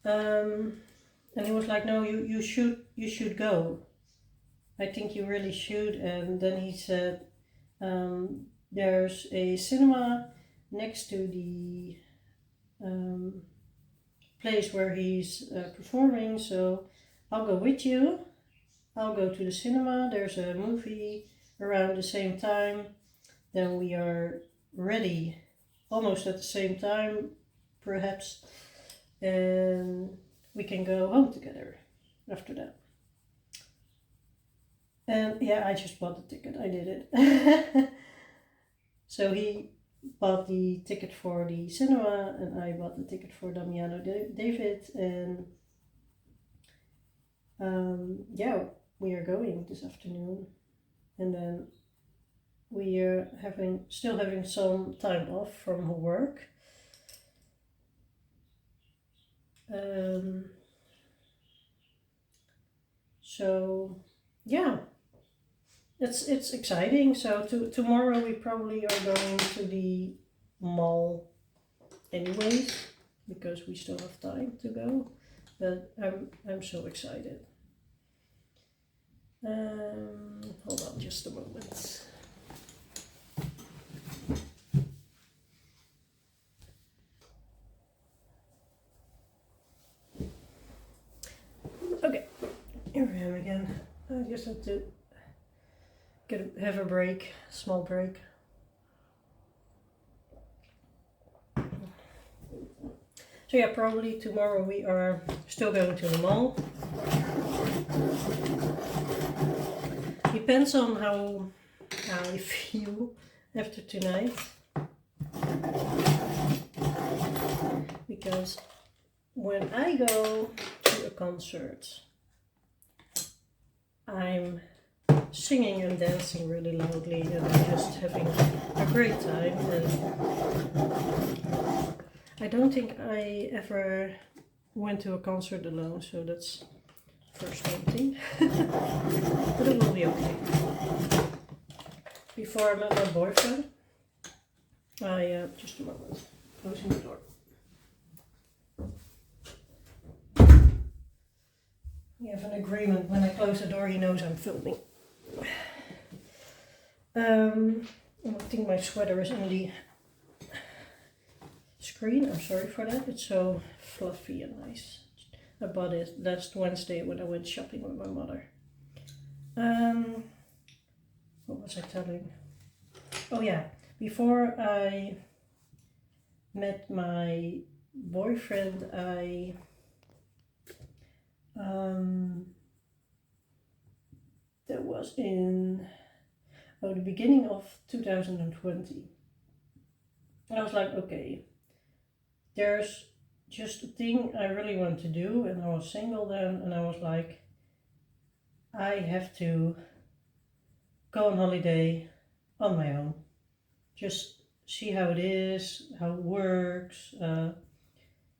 And he was like, "No, you should go. I think you really should." And then he said, "There's a cinema next to the place where he's performing, so I'll go with you. I'll go to the cinema. There's a movie around the same time. Then we are ready almost at the same time, perhaps, and we can go home together after that." And yeah, I just bought the ticket. I did it. So he bought the ticket for the cinema and I bought the ticket for Damiano David, and yeah, we are going this afternoon, and then we are still having some time off from work. So yeah, it's exciting. So tomorrow we probably are going to the mall anyways because we still have time to go, but I'm so excited. Hold on just a moment. Okay, here I am again. I just have to have a break, small break. So yeah, probably tomorrow we are still going to the mall. Depends on how I feel after tonight. Because when I go to a concert, I'm singing and dancing really loudly and I'm just having a great time. And I don't think I ever went to a concert alone, so that's first thing. But it will be okay. Before I met my boyfriend, just a moment, closing the door. We have an agreement. When I close the door, he knows I'm filming. I think my sweater is in the screen. I'm sorry for that. It's so fluffy and nice. I bought it last Wednesday when I went shopping with my mother. What was I telling? Oh yeah, before I met my boyfriend, that was in the beginning of 2020. I was like, okay, there's just a thing I really want to do, and I was single then, and I was like, I have to go on holiday on my own, just see how it is, how it works,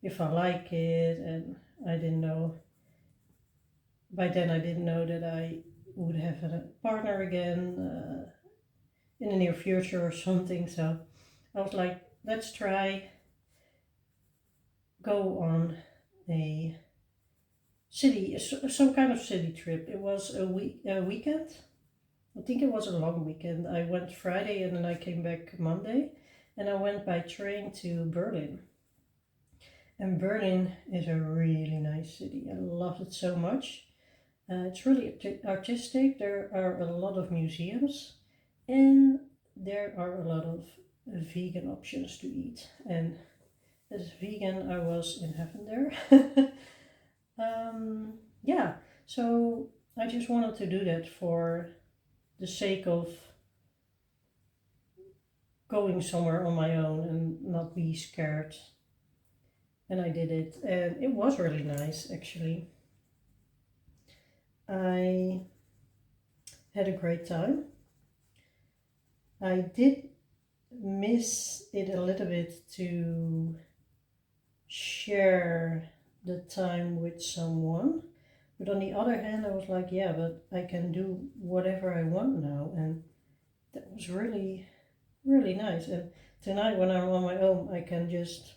if I like it. And I didn't know, by then I didn't know that I would have a partner again in the near future or something. So I was like, let's try go on a some kind of city trip. It was a weekend. I think it was a long weekend. I went Friday and then I came back Monday, and I went by train to Berlin. And Berlin is a really nice city. I loved it so much. It's really artistic. There are a lot of museums, and there are a lot of vegan options to eat. And as a vegan, I was in heaven there. Yeah, so I just wanted to do that for the sake of going somewhere on my own and not be scared. And I did it, and it was really nice actually. I had a great time. I did miss it a little bit to share the time with someone, but on the other hand I was like, yeah, but I can do whatever I want now, and that was really really nice. And tonight when I'm on my own, I can just,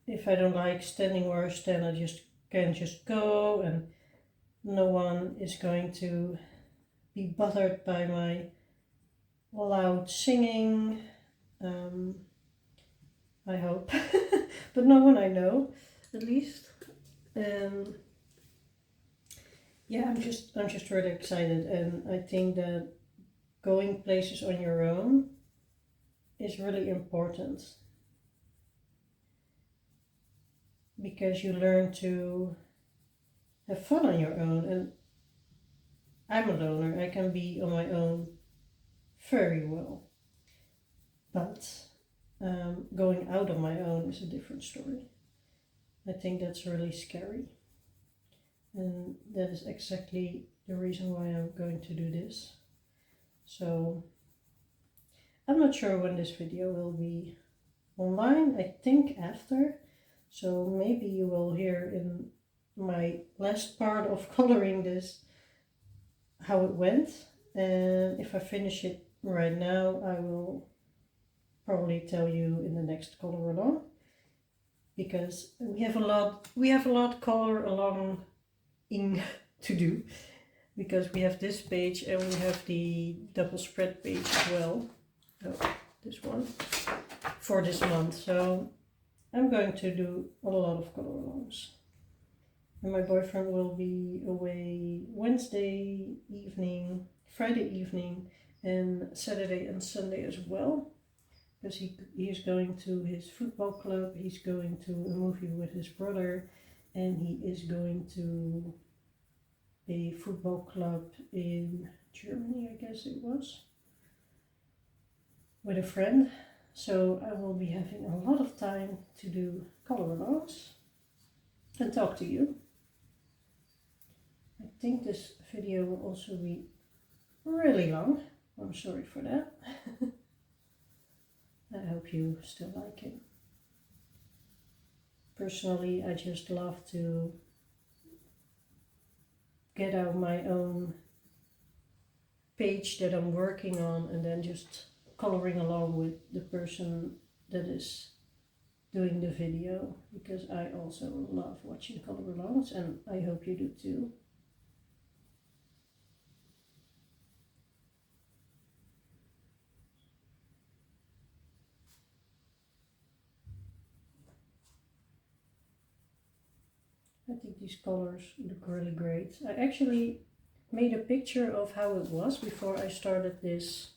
if I don't like standing where I stand, I just can just go, and no one is going to be bothered by my loud singing. I hope, but no one I know, at least. And yeah, I'm just really excited, and I think that going places on your own is really important because you learn to have fun on your own. And I'm a loner. I can be on my own very well, but going out on my own is a different story. I think that's really scary, and that is exactly the reason why I'm going to do this. So I'm not sure when this video will be online. I think after, so maybe you will hear in my last part of coloring this how it went, and if I finish it right now I will probably tell you in the next color along, because we have a lot color along in to do, because we have this page and we have the double spread page as well. Oh, this one for this month. So I'm going to do a lot of color alongs. And my boyfriend will be away Wednesday evening, Friday evening, and Saturday and Sunday as well. Because he's going to his football club, he's going to a movie with his brother, and he is going to a football club in Germany, I guess it was, with a friend. So I will be having a lot of time to do color alongs and talk to you. I think this video will also be really long. I'm sorry for that. I hope you still like it. Personally, I just love to get out my own page that I'm working on and then just coloring along with the person that is doing the video, because I also love watching color alongs, and I hope you do too. I think these colors look really great. I actually made a picture of how it was before I started this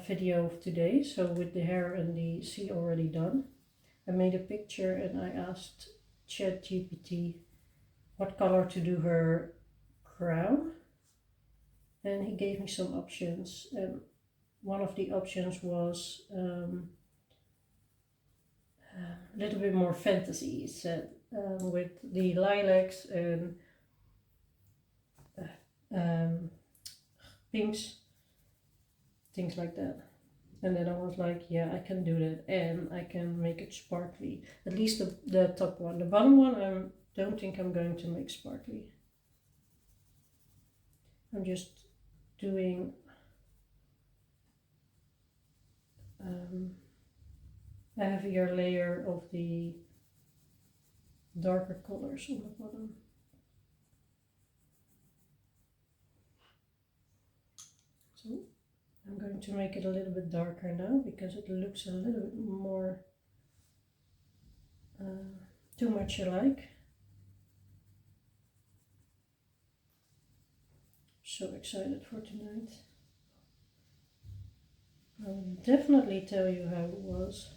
video of today. So with the hair and the sea already done, I made a picture and I asked ChatGPT what color to do her crown, and he gave me some options, and one of the options was a little bit more fantasy, he said, with the lilacs and pinks, things like that. And then I was like, yeah, I can do that, and I can make it sparkly. At least the top one. The bottom one I don't think I'm going to make sparkly. I'm just doing a heavier layer of the darker colors on the bottom. So I'm going to make it a little bit darker now because it looks a little bit more too much alike. So excited for tonight. I'll definitely tell you how it was.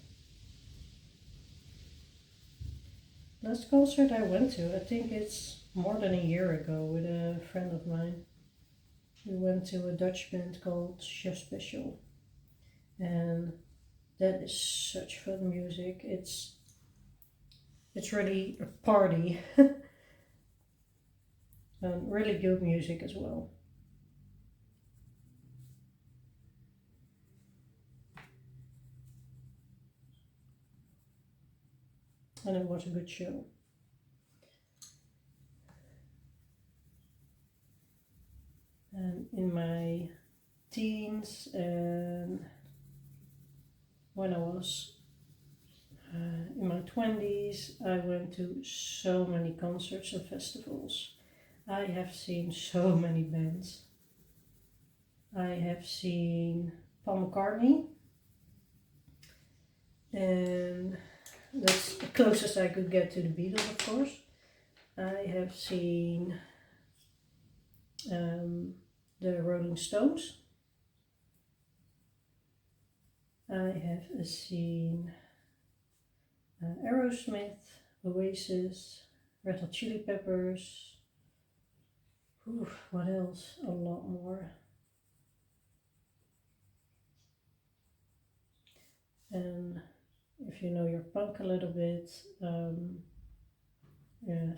Last concert I went to, I think it's more than a year ago, with a friend of mine. We went to a Dutch band called Chef Special, and that is such fun music. It's really a party. And really good music as well. And it was a good show. And in my teens and when I was in my 20s, I went to so many concerts and festivals. I have seen so many bands. I have seen Paul McCartney, and that's the closest I could get to the Beatles, of course. I have seen the Rolling Stones. I have seen Aerosmith, Oasis, Red Hot Chili Peppers. What else? A lot more. And if you know your punk a little bit,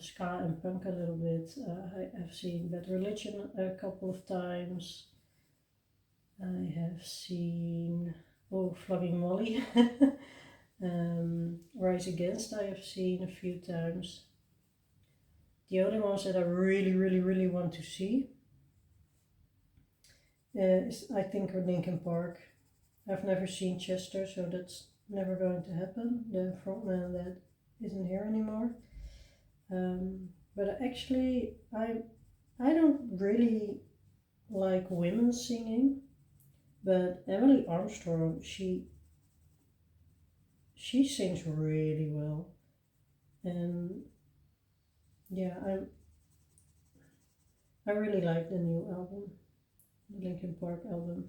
ska and punk a little bit, I have seen Bad Religion a couple of times. I have seen Flogging Molly. Rise Against I have seen a few times. The only ones that I really want to see is, I think, Linkin Park. I've never seen Chester, so that's never going to happen. The frontman that isn't here anymore. But actually, I don't really like women singing, but Emily Armstrong, she sings really well, and yeah, I really like the new album, the Linkin Park album.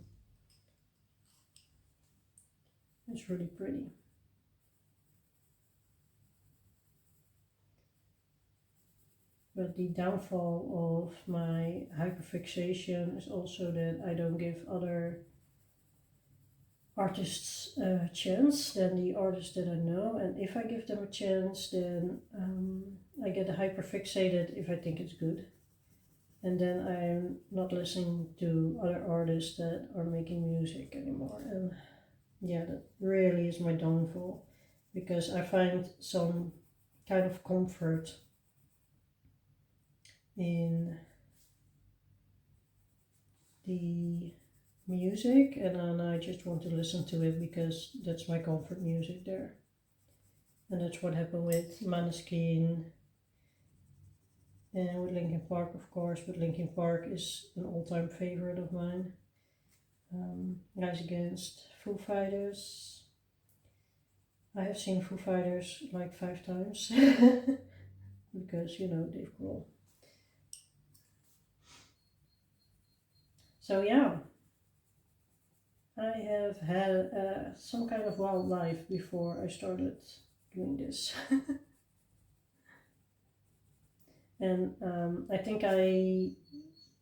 It's really pretty. But the downfall of my hyperfixation is also that I don't give other artists a chance than the artists that I know, and if I give them a chance, then I get hyperfixated if I think it's good, and then I'm not listening to other artists that are making music anymore. And yeah, that really is my downfall, because I find some kind of comfort in the music, and then I just want to listen to it because that's my comfort music there. And that's what happened with Maneskin and with Linkin Park, of course, but Linkin Park is an all-time favorite of mine. Rise Against, Foo Fighters. I have seen Foo Fighters like 5 times because, you know, Dave Grohl. So yeah, I have had some kind of wild life before I started doing this. And I think I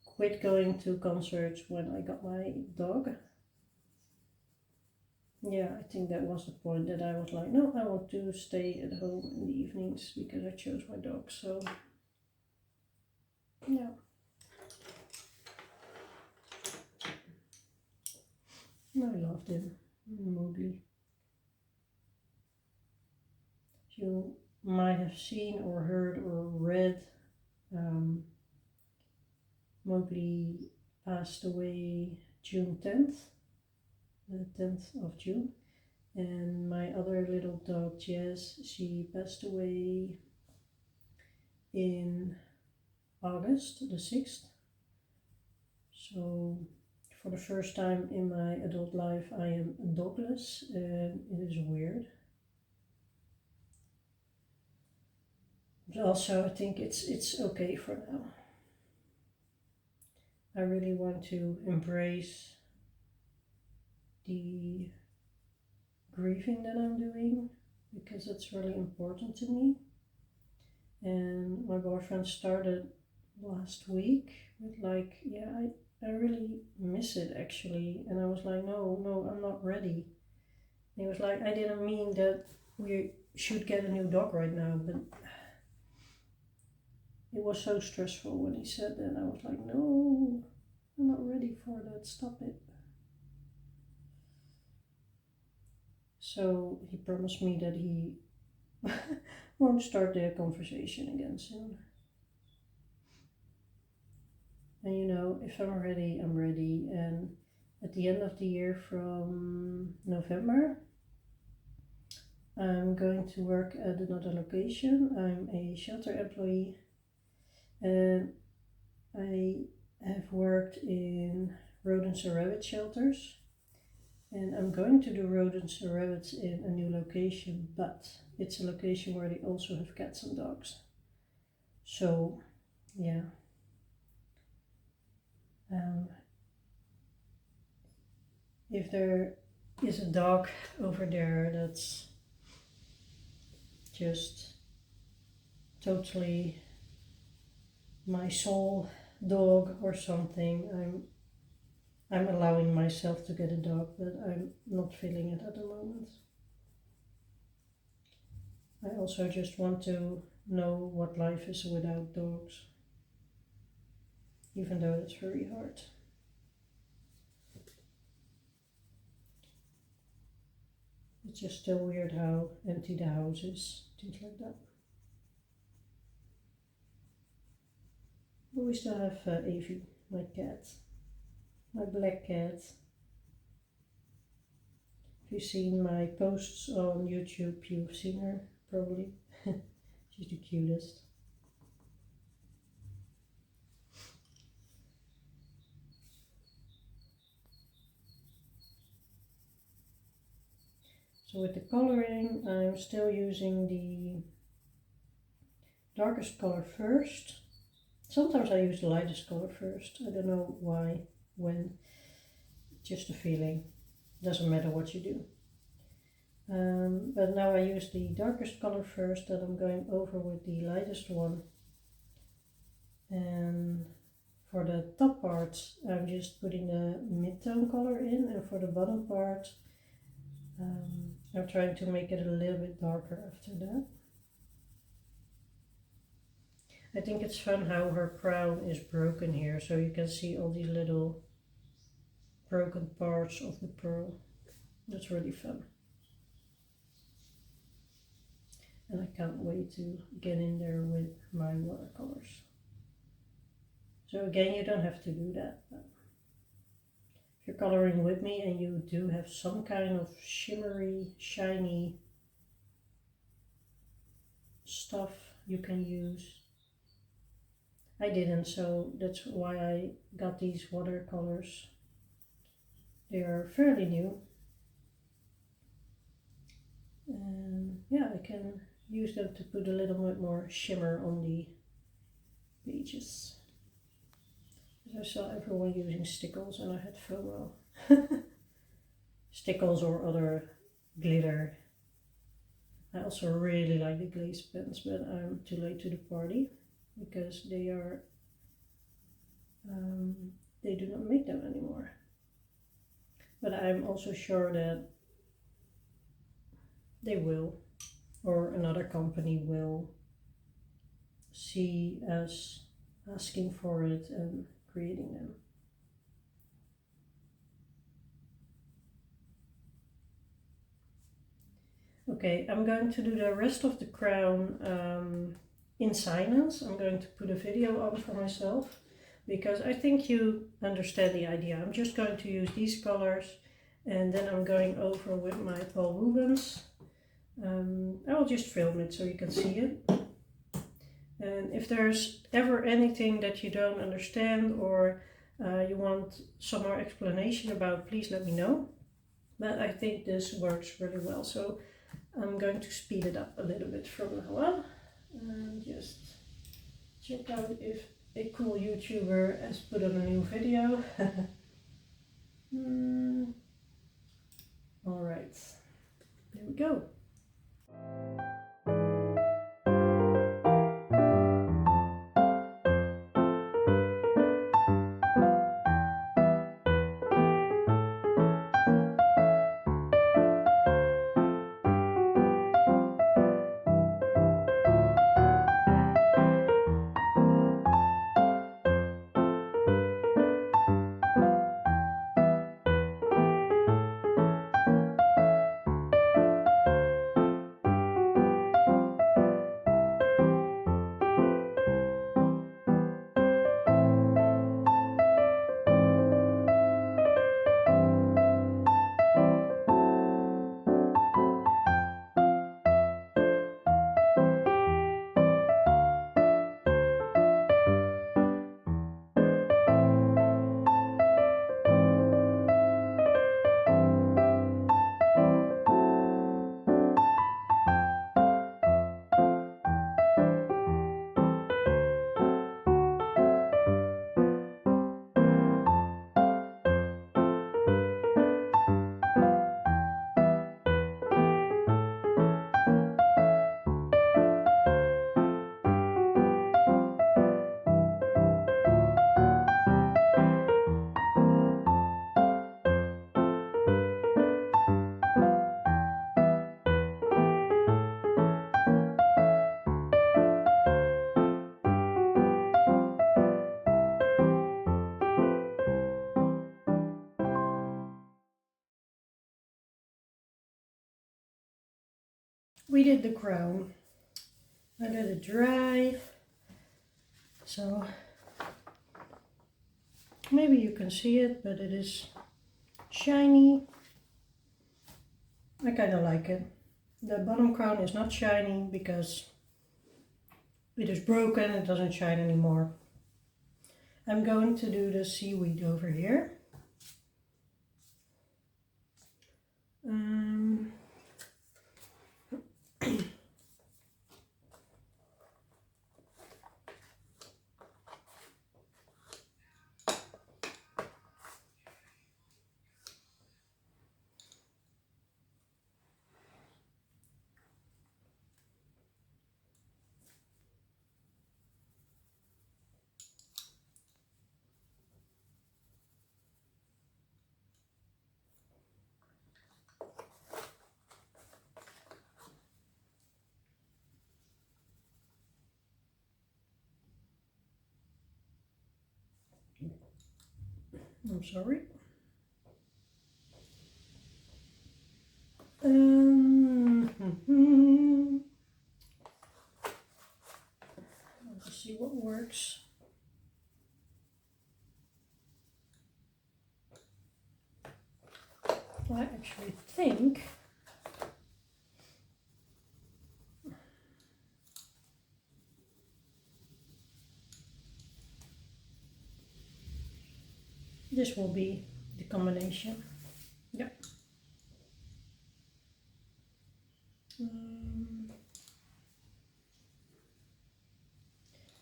quit going to concerts when I got my dog. Yeah, I think that was the point that I was like, no, I want to stay at home in the evenings because I chose my dog. So yeah. I loved him, Mowgli. You might have seen or heard or read, Mowgli passed away June 10th, the 10th of June. And my other little dog, Jess, she passed away in August the 6th. So for the first time in my adult life I am dogless, and it is weird. But also I think it's okay for now. I really want to embrace the grieving that I'm doing because it's really important to me. And my boyfriend started last week with like, yeah, I really miss it actually. And I was like, no, I'm not ready. And he was like, I didn't mean that we should get a new dog right now, but it was so stressful when he said that. I was like, no, I'm not ready for that, stop it. So he promised me that he won't start the conversation again soon. And you know, if I'm ready, I'm ready. And at the end of the year from November, I'm going to work at another location. I'm a shelter employee and I have worked in rodents and rabbit shelters. And I'm going to do rodents and rabbits in a new location, but it's a location where they also have cats and dogs. So, yeah. If there is a dog over there that's just totally my soul dog or something, I'm allowing myself to get a dog, but I'm not feeling it at the moment. I also just want to know what life is without dogs, even though it's very hard. It's just still weird how empty the house is, things like that. But we still have Evie, my cat, my black cat. If you've seen my posts on YouTube, you've seen her, probably. She's the cutest. So with the coloring, I'm still using the darkest color first. Sometimes I use the lightest color first. I don't know why, when, just a feeling. Doesn't matter what you do. But now I use the darkest color first, that I'm going over with the lightest one. And for the top part, I'm just putting the mid-tone color in, and for the bottom part, I'm trying to make it a little bit darker after that. I think it's fun how her crown is broken here, so you can see all these little broken parts of the pearl. That's really fun. And I can't wait to get in there with my watercolors. So again, you don't have to do that. But if you're coloring with me and you do have some kind of shimmery, shiny stuff you can use. I didn't, so that's why I got these watercolors. They are fairly new. And yeah, I can use them to put a little bit more shimmer on the pages. I saw everyone using stickles and I had FOMO. Stickles or other glitter. I also really like the glaze pens, but I'm too late to the party because they do not make them anymore. But I'm also sure that they will, or another company will see us asking for it and creating them. Okay, I'm going to do the rest of the crown in silence. I'm going to put a video on for myself because I think you understand the idea. I'm just going to use these colors and then I'm going over with my Paul Rubens. I will just film it so you can see it. And if there's ever anything that you don't understand or you want some more explanation about, please let me know. But I think this works really well, so I'm going to speed it up a little bit from now on and just check out if a cool YouTuber has put up a new video. Alright, here we go. We did the crown. I let it dry, so maybe you can see it, but it is shiny. I kind of like it. The bottom crown is not shiny because it is broken, it doesn't shine anymore. I'm going to do the seaweed over here. I'm sorry. Let's see what works. I actually think this will be the combination. Yep.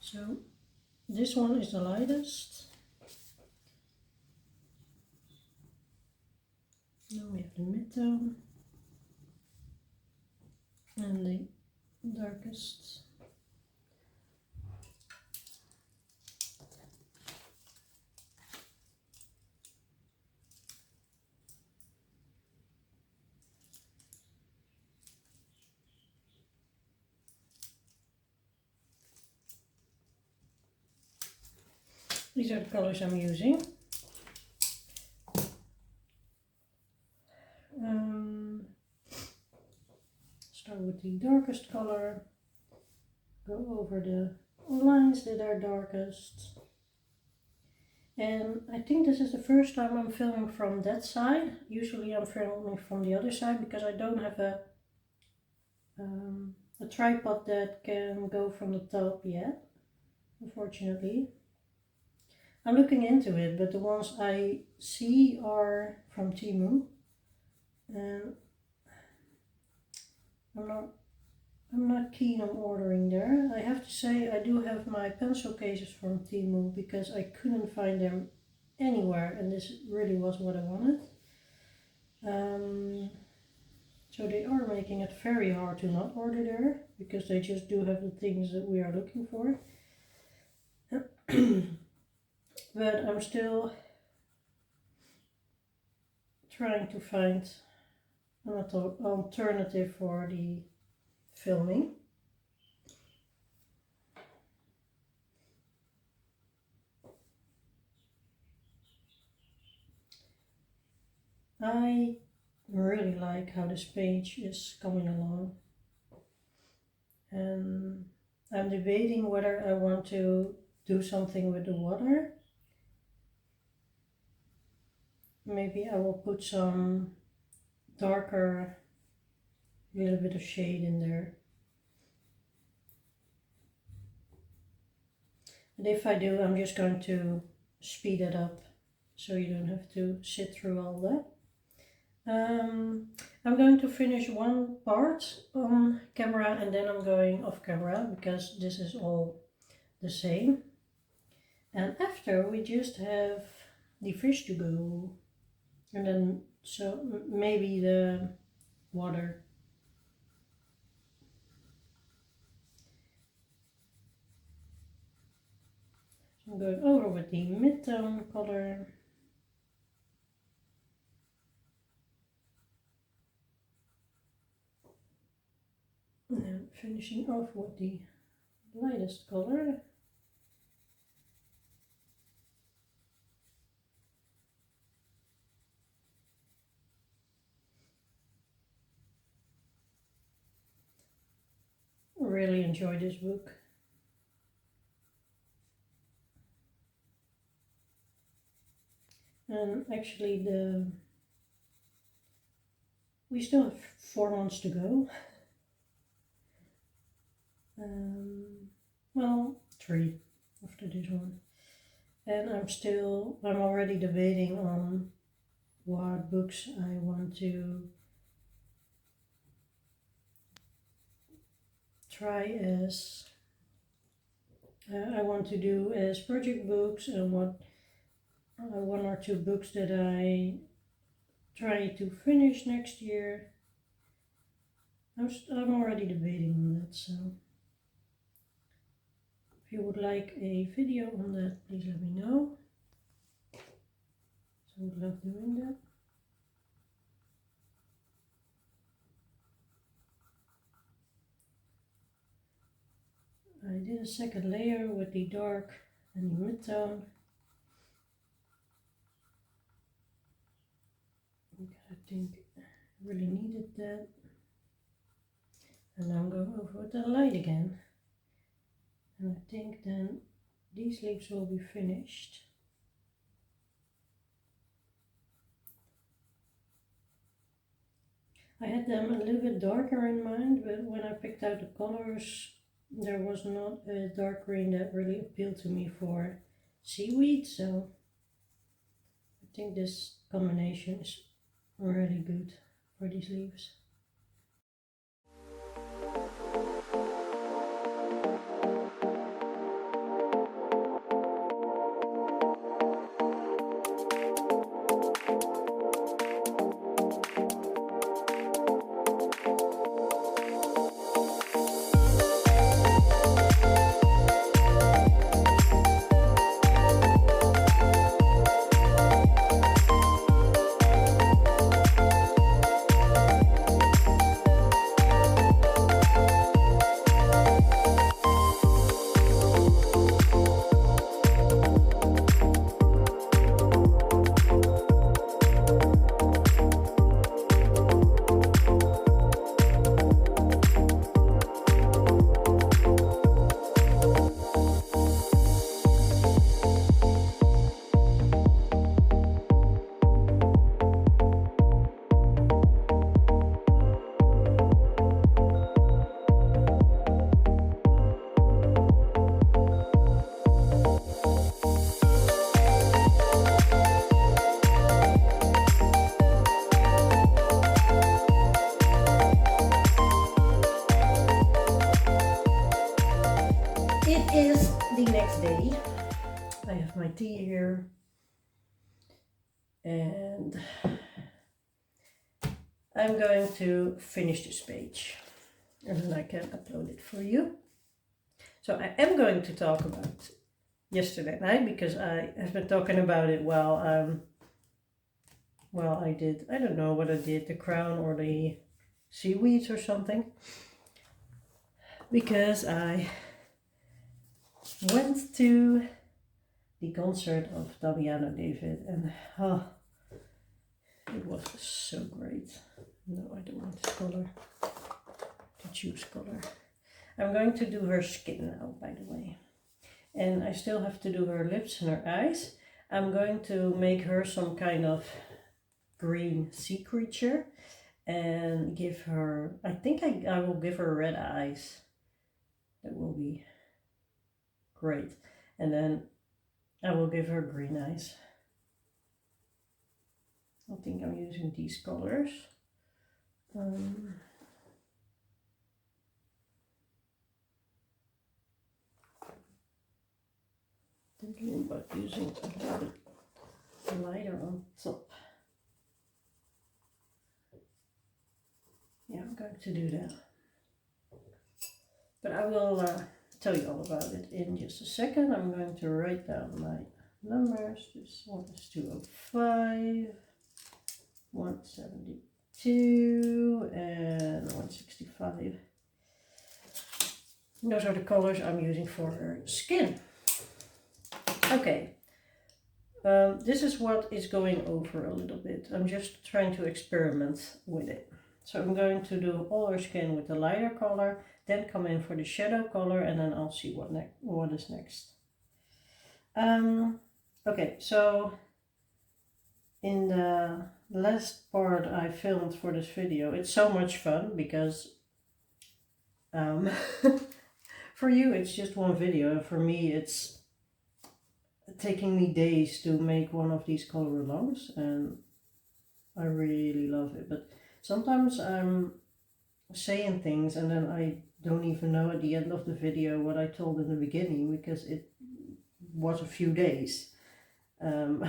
So this one is the lightest. Then we have the mid-tone and the darkest. These are the colors I'm using. Start with the darkest color, go over the lines that are darkest. And I think this is the first time I'm filming from that side. Usually I'm filming from the other side because I don't have a a tripod that can go from the top yet, unfortunately. I'm looking into it, but the ones I see are from Temu, and I'm not keen on ordering there. I have to say I do have my pencil cases from Temu because I couldn't find them anywhere, and this really was what I wanted. So they are making it very hard to not order there because they just do have the things that we are looking for. But I'm still trying to find an alternative for the filming. I really like how this page is coming along, and I'm debating whether I want to do something with the water. Maybe I will put some darker, little bit of shade in there. And if I do, I'm just going to speed it up so you don't have to sit through all that. I'm going to finish one part on camera and then I'm going off camera because this is all the same. And after we just have the fish to go, and then so maybe the water. So I'm going over with the mid-tone color. And then finishing off with the lightest color. Really enjoy this book. And actually we still have 4 months to go. Well, 3 after this one. And I'm already debating on what books I want to try as I want to do as project books, and what 1 or 2 books that I try to finish next year. I'm already debating on that, so if you would like a video on that, please let me know. So I would love doing that. I did a second layer with the dark and the mid-tone. I think I really needed that. And now I'm going over with the light again. And I think then these leaves will be finished. I had them a little bit darker in mind, but when I picked out the colors, there was not a dark green that really appealed to me for seaweed, so I think this combination is really good for these leaves. next day. I have my tea here. And I'm going to finish this page. And then I can upload it for you. So I am going to talk about yesterday night because I have been talking about it while I did, I don't know what I did, the crown or the seaweeds or something. Because I went to the concert of Damiano David and it was so great. No, I don't want this color, to choose color. I'm going to do her skin now, by the way. And I still have to do her lips and her eyes. I'm going to make her some kind of green sea creature and give her, I think I will give her red eyes. That will be great. And then I will give her green eyes. I think I'm using these colors. Thinking about using a little bit lighter on top. Yeah, I'm going to do that. But I will tell you all about it in just a second. I'm going to write down my numbers. This one is 205, 172, and 165. Those are the colors I'm using for her skin. Okay, this is what is going over a little bit. I'm just trying to experiment with it. So I'm going to do all her skin with the lighter color, then come in for the shadow color, and then I'll see what is next. Okay, so in the last part I filmed for this video, it's so much fun because for you it's just one video, and for me it's taking me days to make one of these color alongs, and I really love it. But sometimes I'm saying things and then I don't even know at the end of the video what I told in the beginning because it was a few days. So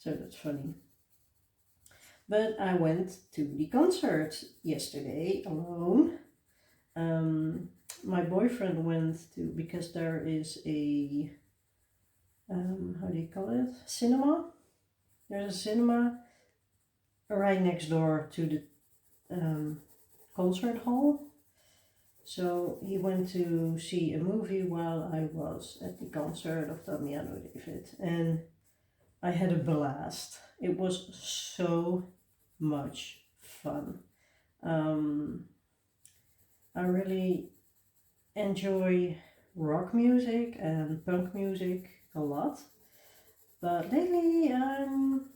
that's funny. But I went to the concert yesterday alone. My boyfriend went to, because there is a how do you call it? Cinema. There's a cinema right next door to the concert hall. So he went to see a movie while I was at the concert of Damiano David, and I had a blast. It was so much fun. I really enjoy rock music and punk music a lot, but lately I'm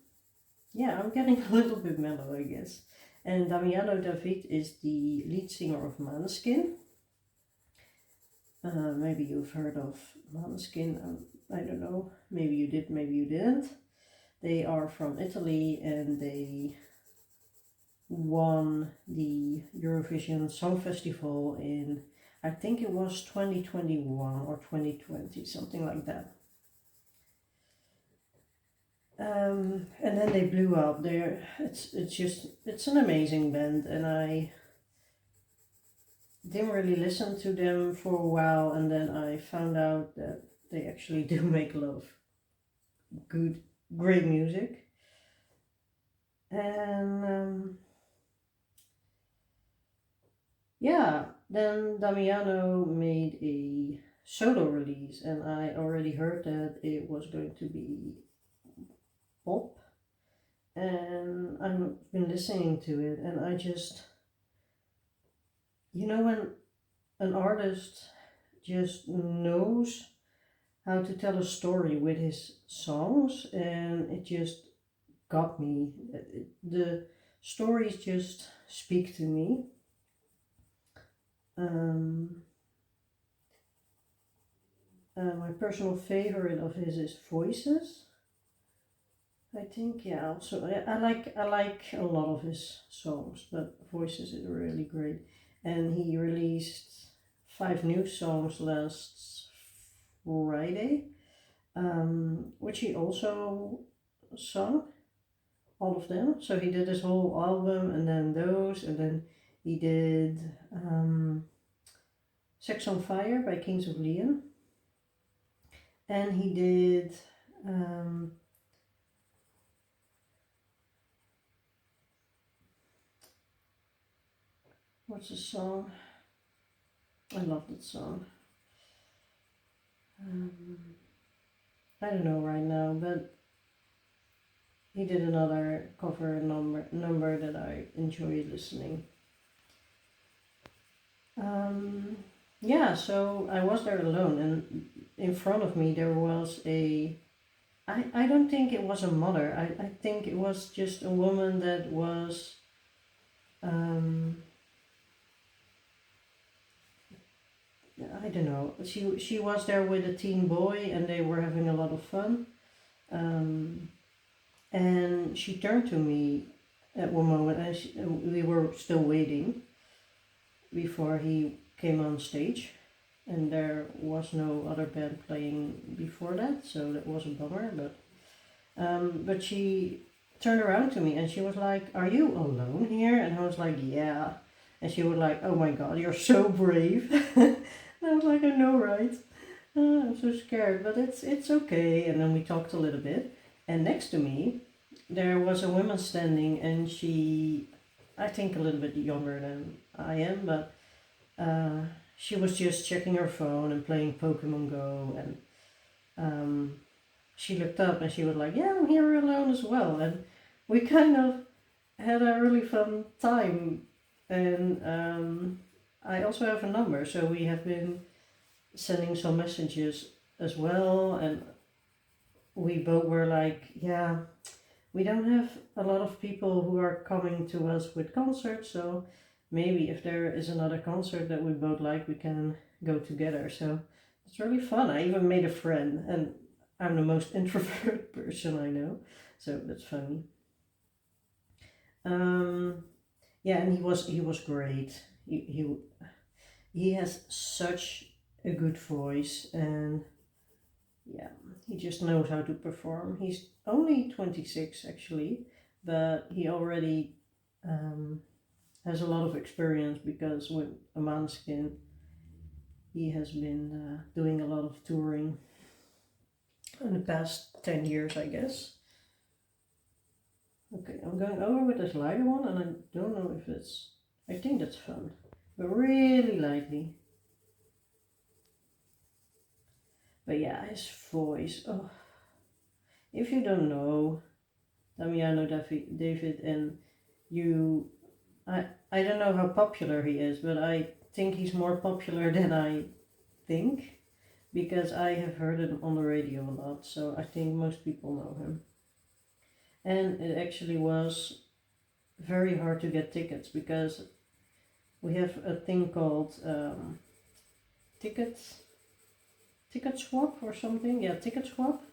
getting a little bit mellow, I guess. And Damiano David is the lead singer of Måneskin. Maybe you've heard of Måneskin, I don't know, maybe you did, maybe you didn't. They are from Italy and they won the Eurovision Song Festival in, I think it was 2021 or 2020, something like that. And then they blew up. It's an amazing band, and I didn't really listen to them for a while, and then I found out that they actually do make a lot of great music. And yeah, then Damiano made a solo release, and I already heard that it was going to be pop, and I've been listening to it, and I just, when an artist just knows how to tell a story with his songs, and it just got me. The stories just speak to me. My personal favorite of his is Voices. I think, yeah. Also, I like a lot of his songs, but Voices is really great. And he released 5 new songs last Friday, which he also sung all of them. So he did his whole album and then those, and then he did Sex on Fire by Kings of Leon, and he did what's the song? I love that song. I don't know right now, but he did another cover number that I enjoy listening. Yeah, so I was there alone, and in front of me there was I don't think it was a mother. I think it was just a woman that was I don't know. She was there with a teen boy, and they were having a lot of fun. And she turned to me at one moment, and we were still waiting before he came on stage, and there was no other band playing before that, so that was a bummer. But she turned around to me and she was like, "Are you alone here?" And I was like, "Yeah." And she was like, "Oh my God, you're so brave." And I was like, "I know, right? I'm so scared, but it's okay." And then we talked a little bit, and next to me there was a woman standing, and she, I think a little bit younger than I am, but she was just checking her phone and playing Pokemon Go, and she looked up and she was like, "Yeah, I'm here alone as well." And we kind of had a really fun time. And I also have a number, so we have been sending some messages as well. And we both were like, yeah, we don't have a lot of people who are coming to us with concerts, so maybe if there is another concert that we both like, we can go together. So it's really fun. I even made a friend, and I'm the most introverted person I know, so that's funny. Yeah, and he was great. He has such a good voice, and yeah, he just knows how to perform. He's only 26 actually, but he already has a lot of experience because with a Manskin, he has been doing a lot of touring in the past 10 years, I guess. Okay, I'm going over with this lighter one, and I don't know if it's, I think that's fun, but really lightly. But yeah, his voice, oh, if you don't know Damiano David, and you, I don't know how popular he is, but I think he's more popular than I think, because I have heard him on the radio a lot, so I think most people know him. And it actually was very hard to get tickets because we have a thing called ticket swap or something. Yeah, ticket swap.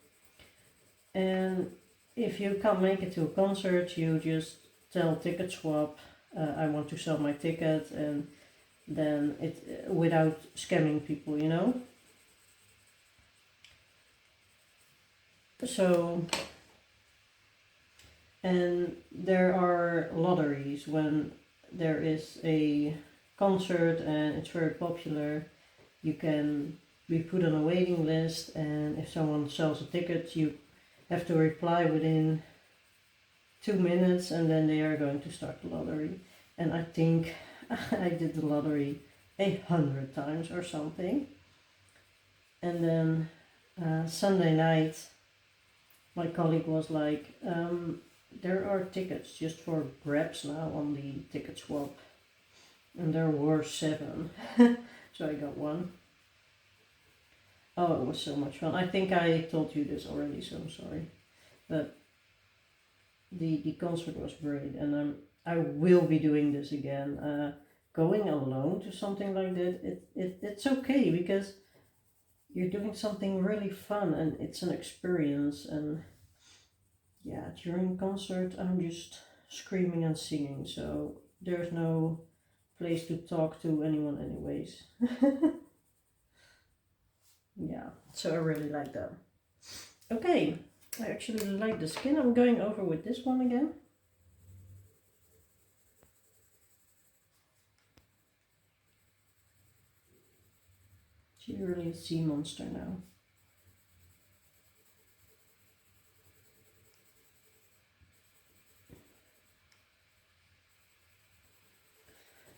And if you can't make it to a concert, you just tell ticket swap, I want to sell my ticket, and then it without scamming people, you know. So, and there are lotteries when there is a concert and it's very popular. You can be put on a waiting list, and if someone sells a ticket, you have to reply within 2 minutes, and then they are going to start the lottery. And I think I did the lottery 100 times or something. And then Sunday night, my colleague was like, there are tickets just for grabs now on the ticket swap. And there were 7. So I got one. Oh, it was so much fun. I think I told you this already, so I'm sorry. But the concert was great, and I will be doing this again. Going alone to something like that, it's okay, because you're doing something really fun and it's an experience. And yeah, during concert I'm just screaming and singing, so there's no place to talk to anyone anyways. Yeah, so I really like that. Okay, I actually like the skin. I'm going over with this one again. She's really a sea monster now.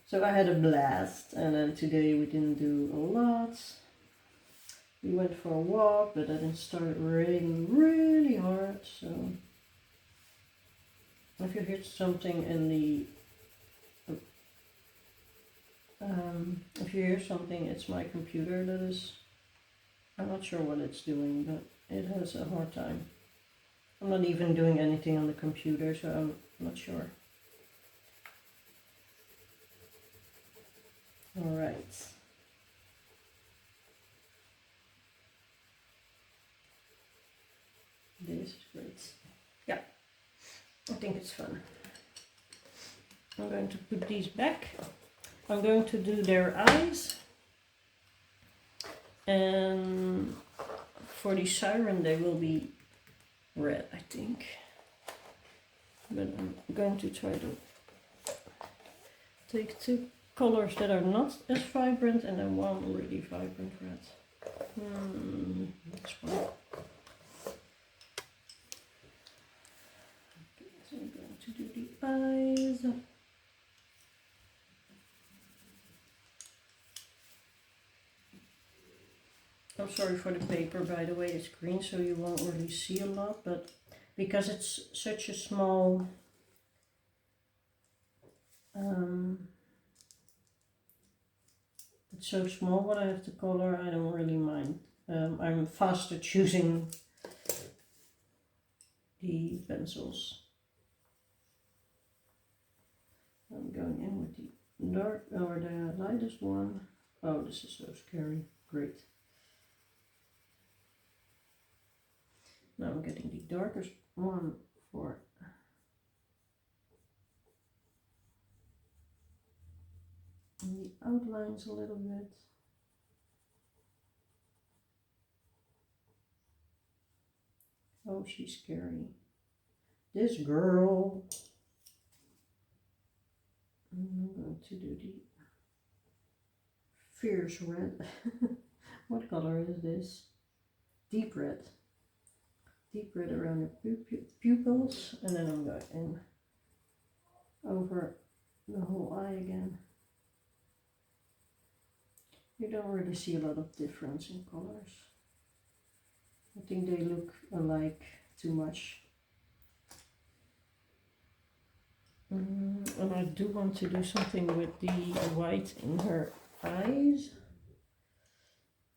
So I had a blast, and then today we didn't do a lot. We went for a walk, but then it started raining really hard, so if you hear something in the if you hear something, it's my computer that is, I'm not sure what it's doing, but it has a hard time. I'm not even doing anything on the computer, so I'm not sure. Alright. This is great. Yeah, I think it's fun. I'm going to put these back. I'm going to do their eyes. And for the siren they will be red, I think. But I'm going to try to take two colors that are not as vibrant and then one really vibrant red. That's one. Okay, so I'm going to do the eyes. I'm sorry for the paper, by the way, it's green so you won't really see a lot, but because it's such a small it's so small what I have to color, I don't really mind. I'm faster choosing the pencils. I'm going in with the dark or the lightest one. Oh, this is so scary. Great. Now I'm getting the darkest one for the outlines a little bit. Oh, she's scary. This girl. I'm going to do the fierce red. What color is this? Deep red. Deep red around the pupils, and then I'm going in over the whole eye again. You don't really see a lot of difference in colors. I think they look alike too much. And I do want to do something with the white in her eyes.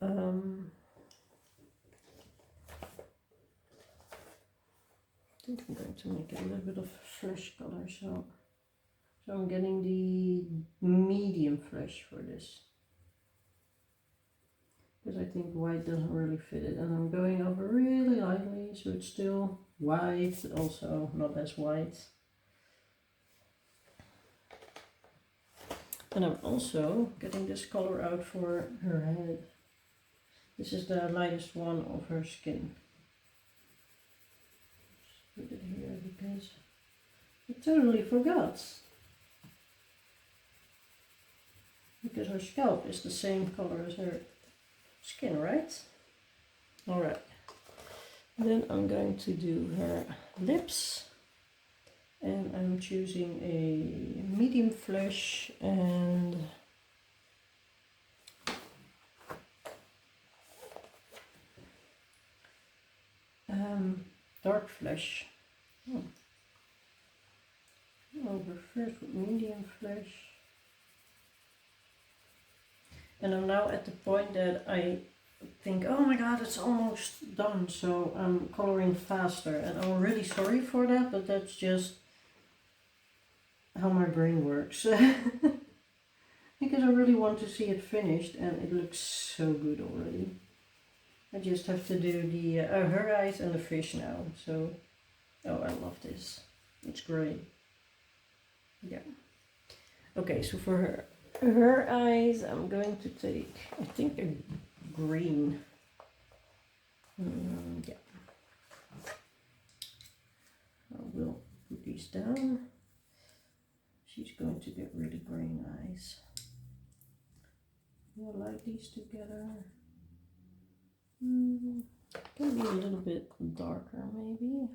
I think I'm going to make it a little bit of flesh color, so I'm getting the medium flesh for this. Because I think white doesn't really fit it, and I'm going over really lightly so it's still white but also not as white. And I'm also getting this color out for her head. This is the lightest one of her skin. Just put it here because I totally forgot. Because her scalp is the same color as her skin, right? Alright. Then I'm going to do her lips. And I'm choosing a medium flesh and dark flesh. Over first with medium flesh. And I'm now at the point that I think, oh my god, it's almost done, so I'm coloring faster. And I'm really sorry for that, but that's just how my brain works. Because I really want to see it finished and it looks so good already. I just have to do the her eyes and the fish now. So, oh, I love this. It's great. Yeah. Okay, so for her eyes, I'm going to take, I think, a green. Yeah. I will put these down. She's going to get really green eyes. I like these together. Can be a little bit darker maybe.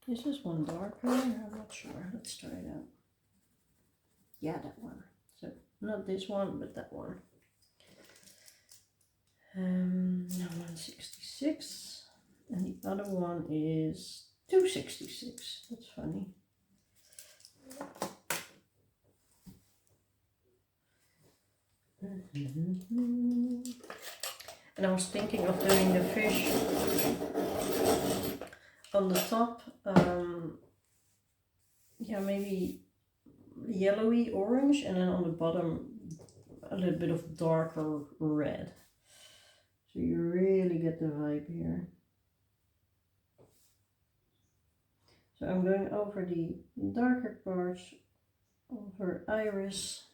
Is this one darker? I'm not sure. Let's try it out. Yeah, that one. So not this one, but that one. 166, and the other one is 266. That's funny. And I was thinking of doing the fish on the top, yeah, maybe yellowy orange, and then on the bottom a little bit of darker red. So you really get the vibe here. So I'm going over the darker parts of her iris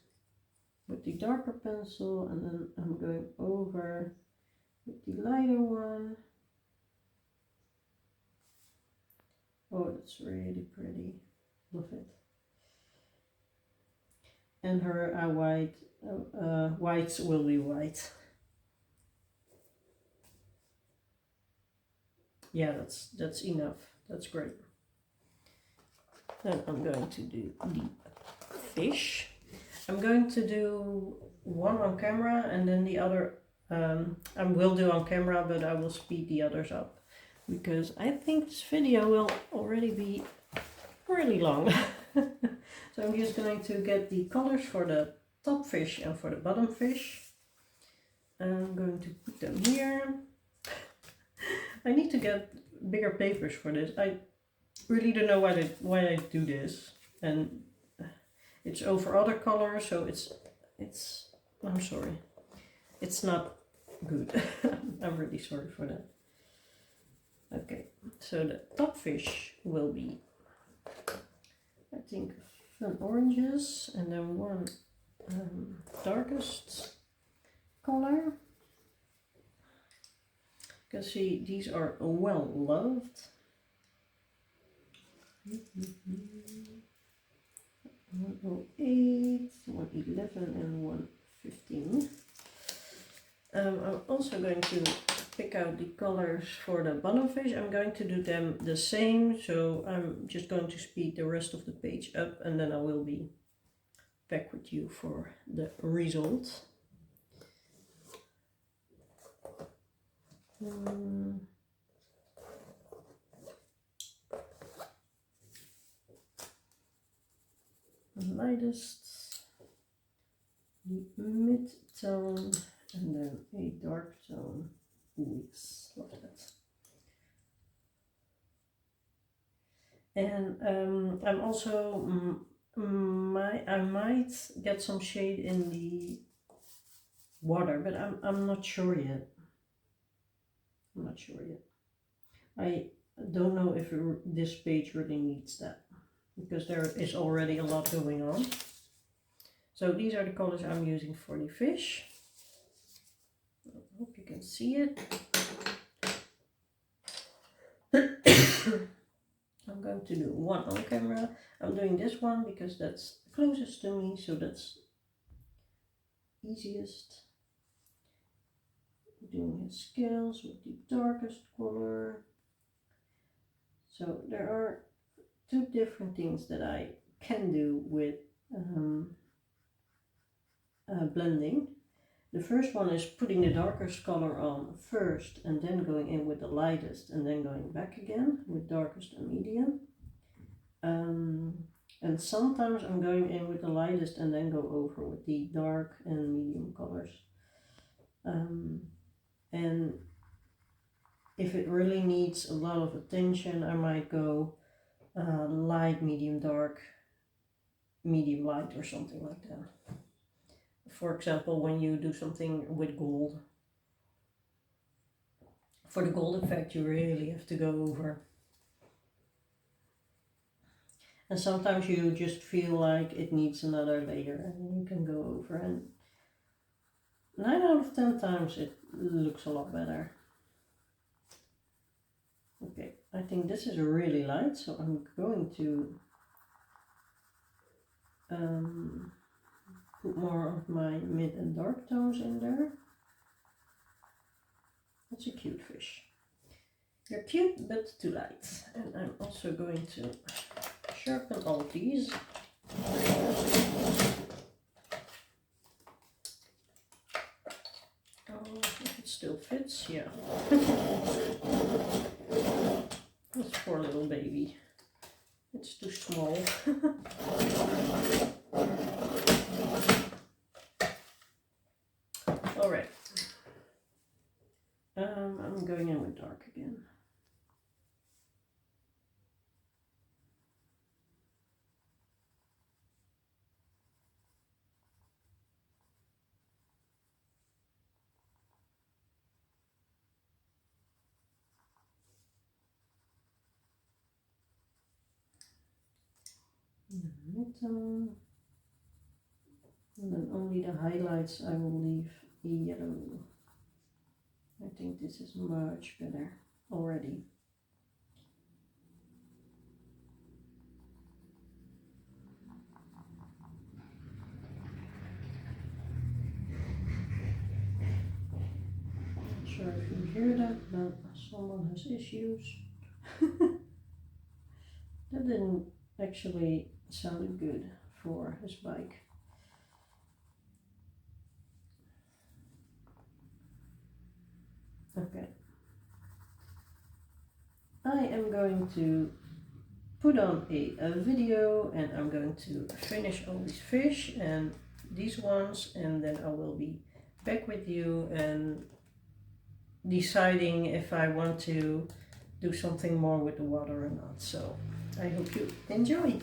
with the darker pencil, and then I'm going over with the lighter one. Oh, that's really pretty. Love it. And her whites will be white. Yeah, that's enough. That's great. Then I'm going to do the fish. I'm going to do one on camera, and then the other I will do on camera, but I will speed the others up because I think this video will already be really long. So I'm just going to get the colors for the top fish and for the bottom fish. I'm going to put them here. I need to get bigger papers for this. I really don't know why I do this, and it's over other colors, so it's I'm sorry, it's not good. I'm really sorry for that. Okay, so the top fish will be, I think, fun oranges, and then one darkest color. You can see these are well loved. 108, 111 and 115. I'm also going to pick out the colors for the bottom fish. I'm going to do them the same, so I'm just going to speed the rest of the page up, and then I will be back with you for the result. The lightest, the mid-tone, and then a dark tone. Ooh, yes, love that. And I'm also I might get some shade in the water, but I'm not sure yet. I'm not sure yet. I don't know if this page really needs that, because there is already a lot going on. So these are the colors I'm using for the fish. I hope you can see it. I'm going to do one on camera. I'm doing this one because that's closest to me, so that's easiest. Doing his scales with the darkest color. So there are two different things that I can do with blending. The first one is putting the darkest color on first and then going in with the lightest and then going back again with darkest and medium. And sometimes I'm going in with the lightest and then go over with the dark and medium colors. And if it really needs a lot of attention, I might go light, medium, dark, medium, light, or something like that. For example, when you do something with gold, for the gold effect you really have to go over. And sometimes you just feel like it needs another layer and you can go over, and 9 out of 10 times it looks a lot better. Okay, I think this is really light, so I'm going to put more of my mid and dark tones in there. That's a cute fish. You're cute, but too light. And I'm also going to sharpen all these. Oh, if it still fits, yeah. This poor little baby. It's too small. Alright. I'm going in with dark again. Mid-tone. And then only the highlights I will leave yellow. I think this is much better already. Not sure if you hear that, but someone has issues. That didn't actually sound good for his bike. Okay. I am going to put on a video and I'm going to finish all these fish and these ones, and then I will be back with you and deciding if I want to do something more with the water or not. So I hope you enjoy.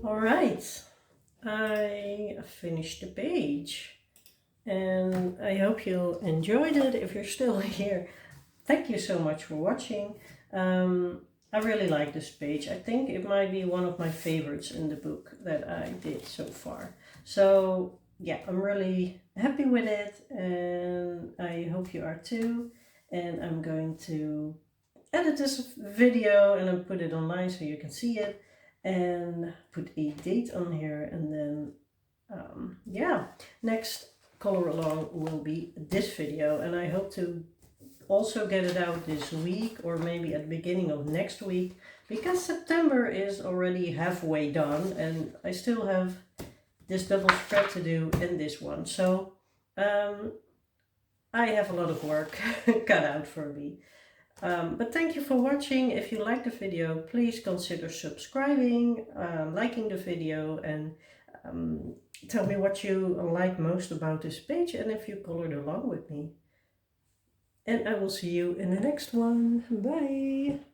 Alright, I finished the page and I hope you enjoyed it. If you're still here, thank you so much for watching. I really like this page. I think it might be one of my favorites in the book that I did so far. So yeah, I'm really happy with it and I hope you are too. And I'm going to edit this video and then put it online so you can see it and put a date on here, and then yeah, next color along will be this video, and I hope to also get it out this week or maybe at the beginning of next week, because September is already halfway done and I still have this double spread to do and this one. So I have a lot of work cut out for me. But thank you for watching. If you like the video, please consider subscribing, liking the video, and tell me what you like most about this page and if you colored along with me. And I will see you in the next one. Bye!